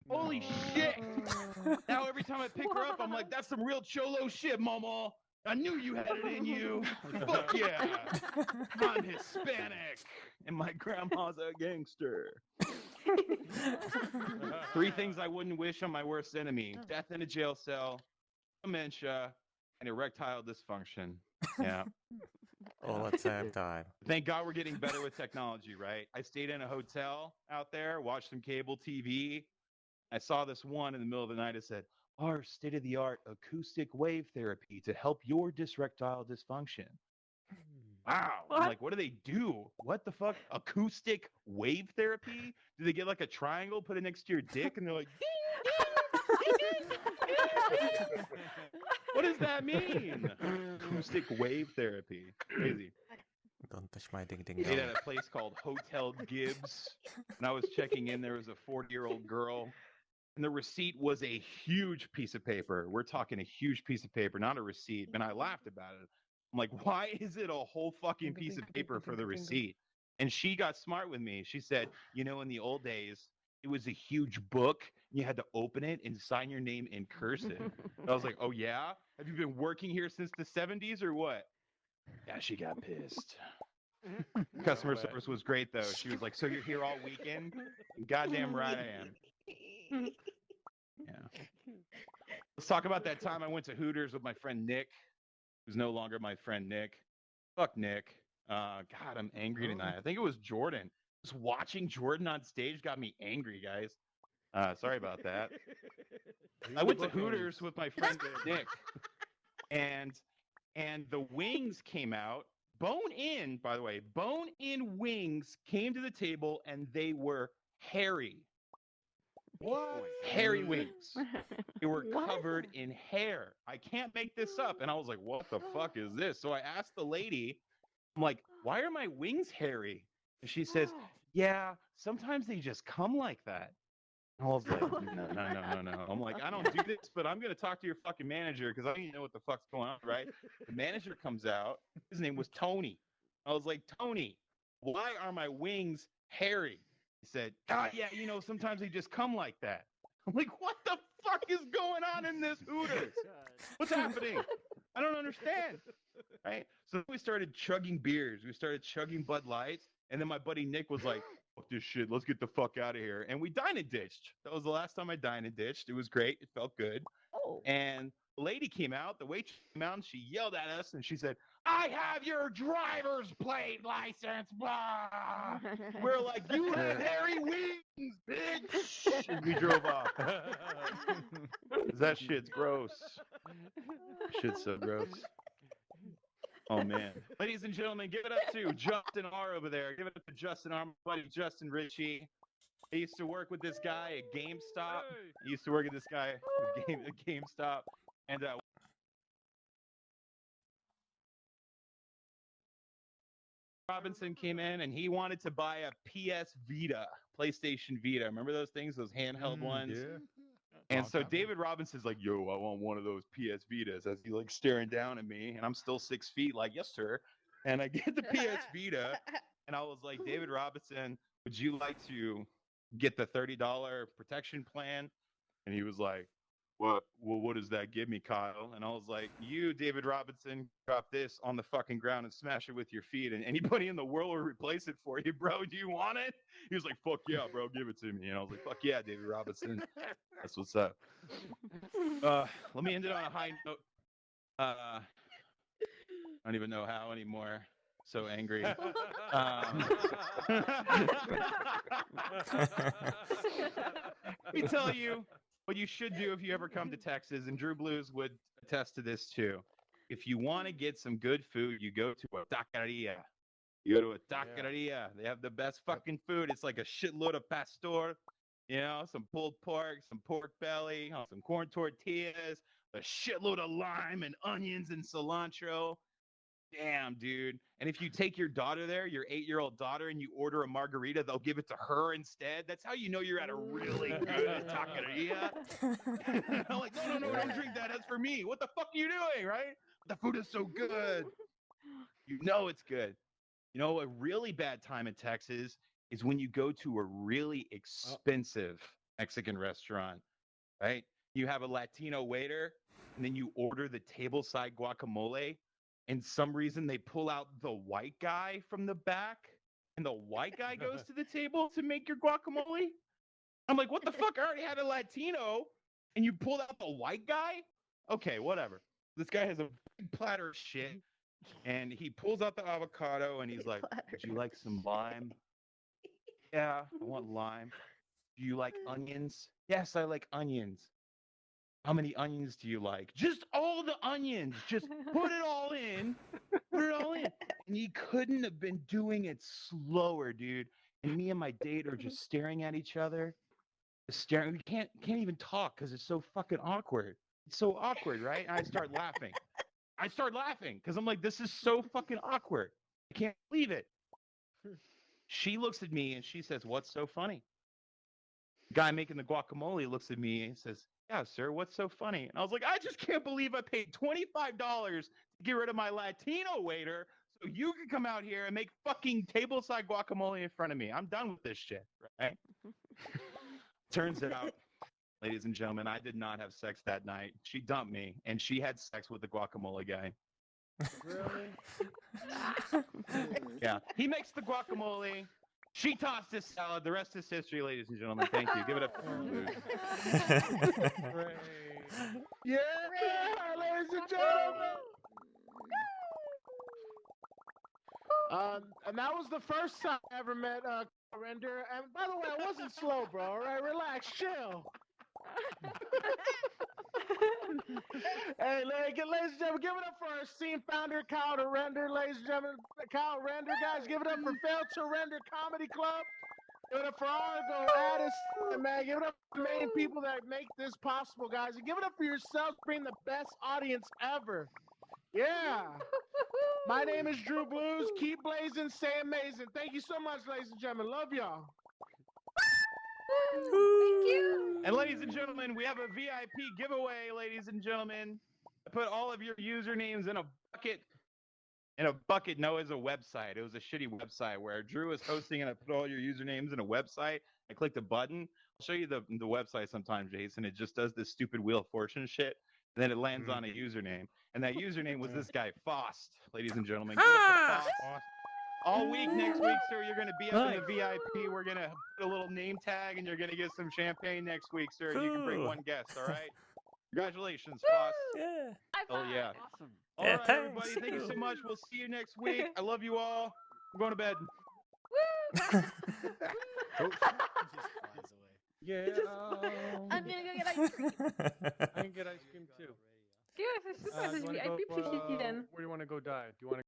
Holy shit. Now every time I pick her up, I'm like, that's some real cholo shit, mama. I knew you had it in you. Like, fuck yeah. I'm Hispanic. And my grandma's a gangster. 3 things I wouldn't wish on my worst enemy: death in a jail cell, dementia, and erectile dysfunction. Yeah. Oh, let's have time. Thank God we're getting better with technology, right? I stayed in a hotel out there, watched some cable TV. I saw this one in the middle of the night. It said, our state-of-the-art acoustic wave therapy to help your erectile dysfunction. Wow. I'm like, what do they do? What the fuck? Acoustic wave therapy? Do they get like a triangle, put it next to your dick, and they're like, what does that mean? Acoustic wave therapy. Crazy. Don't touch my ding ding Stayed dong. at a place called Hotel Gibbs. When I was checking in, there was a 40-year-old girl, and the receipt was a huge piece of paper. We're talking a huge piece of paper, not a receipt. And I laughed about it. I'm like, why is it a whole fucking piece of paper for the receipt? And she got smart with me. She said, you know, in the old days, it was a huge book. You had to open it and sign your name in cursive. And I was like, oh, yeah? Have you been working here since the 70s or what? Yeah, she got pissed. Customer service was great, though. She was like, so you're here all weekend? Goddamn right I am. Yeah. Let's talk about that time I went to Hooters with my friend Nick, who's no longer my friend Nick. Fuck Nick. God, I'm angry tonight. I think it was Jordan. Just watching Jordan on stage got me angry, guys. Sorry about that. I went to Hooters with my friend Nick, and the wings came out. Bone-in, by the way, bone-in wings came to the table, and they were hairy. What? Hairy wings. They were covered in hair. I can't make this up. And I was like, what the fuck is this? So I asked the lady, I'm like, why are my wings hairy? And she says, yeah, sometimes they just come like that. And I was like, no. I'm like, I don't do this, but I'm going to talk to your fucking manager because I don't even know what the fuck's going on, right? The manager comes out. His name was Tony. I was like, Tony, why are my wings hairy? He said, yeah, you know, sometimes they just come like that. I'm like, what the fuck is going on in this Hooters? What's happening? I don't understand. Right? So we started chugging beers. We started chugging Bud Lights. And then my buddy Nick was like, fuck this shit. Let's get the fuck out of here. And we dine and ditched. That was the last time I dine and ditched. It was great. It felt good. Oh. And the lady came out. The waitress came out and she yelled at us and she said, I have your driver's plate license, blah. We're like, you have hairy wings, bitch. And we drove off. That shit's gross. Shit's so gross. Oh, man. Ladies and gentlemen, give it up to Justin R. over there. Give it up to Justin R. My buddy Justin Ritchie. I used to work with this guy at GameStop. I used to work with this guy at GameStop. And Robinson came in and he wanted to buy a PS Vita, PlayStation Vita. Remember those things, those handheld ones? Yeah. And so David Robinson's like, yo, I want one of those PS Vitas, as he like staring down at me. And I'm still 6 feet, like, yes, sir. And I get the PS Vita and I was like, David Robinson, would you like to get the $30 protection plan? And he was like, what? Well, what does that give me, Kyle? And I was like, you, David Robinson, drop this on the fucking ground and smash it with your feet, and anybody in the world will replace it for you, bro. Do you want it? He was like, fuck yeah, bro, give it to me. And I was like, fuck yeah, David Robinson. That's what's up. Let me end it on a high note. I don't even know how anymore. So angry. Let me tell you what you should do if you ever come to Texas, and Drew Blues would attest to this too. If you want to get some good food, you go to a taqueria. You go to a taqueria. Yeah. They have the best fucking food. It's like a shitload of pastor, you know, some pulled pork, some pork belly, some corn tortillas, a shitload of lime and onions and cilantro. Damn, dude. And if you take your daughter there, your 8-year-old daughter, and you order a margarita, they'll give it to her instead. That's how you know you're at a really good taqueria. I'm like, no, don't drink that. That's for me. What the fuck are you doing, right? The food is so good. You know it's good. You know, a really bad time in Texas is when you go to a really expensive Mexican restaurant, right? You have a Latino waiter, and then you order the tableside guacamole, and some reason they pull out the white guy from the back, and the white guy goes to the table to make your guacamole. I'm like, what the fuck? I already had a Latino, and you pulled out the white guy? Okay, whatever. This guy has a big platter of shit, and he pulls out the avocado, and he's like, would you like some lime? Yeah, I want lime. Do you like onions? Yes, I like onions. How many onions do you like? Just all the onions. Just put it all in. Put it all in. And he couldn't have been doing it slower, dude. And me and my date are just staring at each other. Staring. We can't even talk because it's so fucking awkward. It's so awkward, right? And I start laughing. Because I'm like, this is so fucking awkward. I can't believe it. She looks at me and she says, what's so funny? The guy making the guacamole looks at me and says, yeah, sir, what's so funny? And I was like, I just can't believe I paid $25 to get rid of my Latino waiter so you can come out here and make fucking tableside guacamole in front of me. I'm done with this shit, right? Turns out, ladies and gentlemen, I did not have sex that night. She dumped me, and she had sex with the guacamole guy. Really? Yeah. He makes the guacamole. She tossed his salad. The rest is history, ladies and gentlemen. Thank you. Give it up for Luke. Yeah, ladies and gentlemen. And that was the first time I ever met Render. And by the way, I wasn't slow, bro. All right, relax, chill. Hey, ladies and gentlemen, give it up for our esteemed founder, Kyle to Render. Ladies and gentlemen, Kyle Render, guys, give it up for Fail to Render Comedy Club. Give it up for Argo, Addis, man. Give it up for the main people that make this possible, guys. And give it up for yourselves being the best audience ever. Yeah. My name is Drew Blues. Keep blazing, stay amazing. Thank you so much, ladies and gentlemen. Love y'all. Thank you. And ladies and gentlemen, we have a VIP giveaway, ladies and gentlemen. I put all of your usernames in a bucket. No, it's a website. It was a shitty website where Drew was hosting, and I put all your usernames in a website. I clicked a button. I'll show you the website sometime, Jason. It just does this stupid Wheel of Fortune shit. And then it lands on a username. And that username was this guy, Fost, ladies and gentlemen. Give it up for Fost. All week next week, sir, you're going to be up in the VIP. We're going to put a little name tag, and you're going to get some champagne next week, sir. You can bring one guest, all right? Congratulations, Fost. Yeah. Oh, yeah. Awesome. All right, everybody. Thank you so much. We'll see you next week. I love you all. I'm going to bed. Yeah. I'm gonna go get ice cream. I can get ice cream too. Yes, it's super Do you wanna I go, appreciate you then. where do you want to go die? Do you want to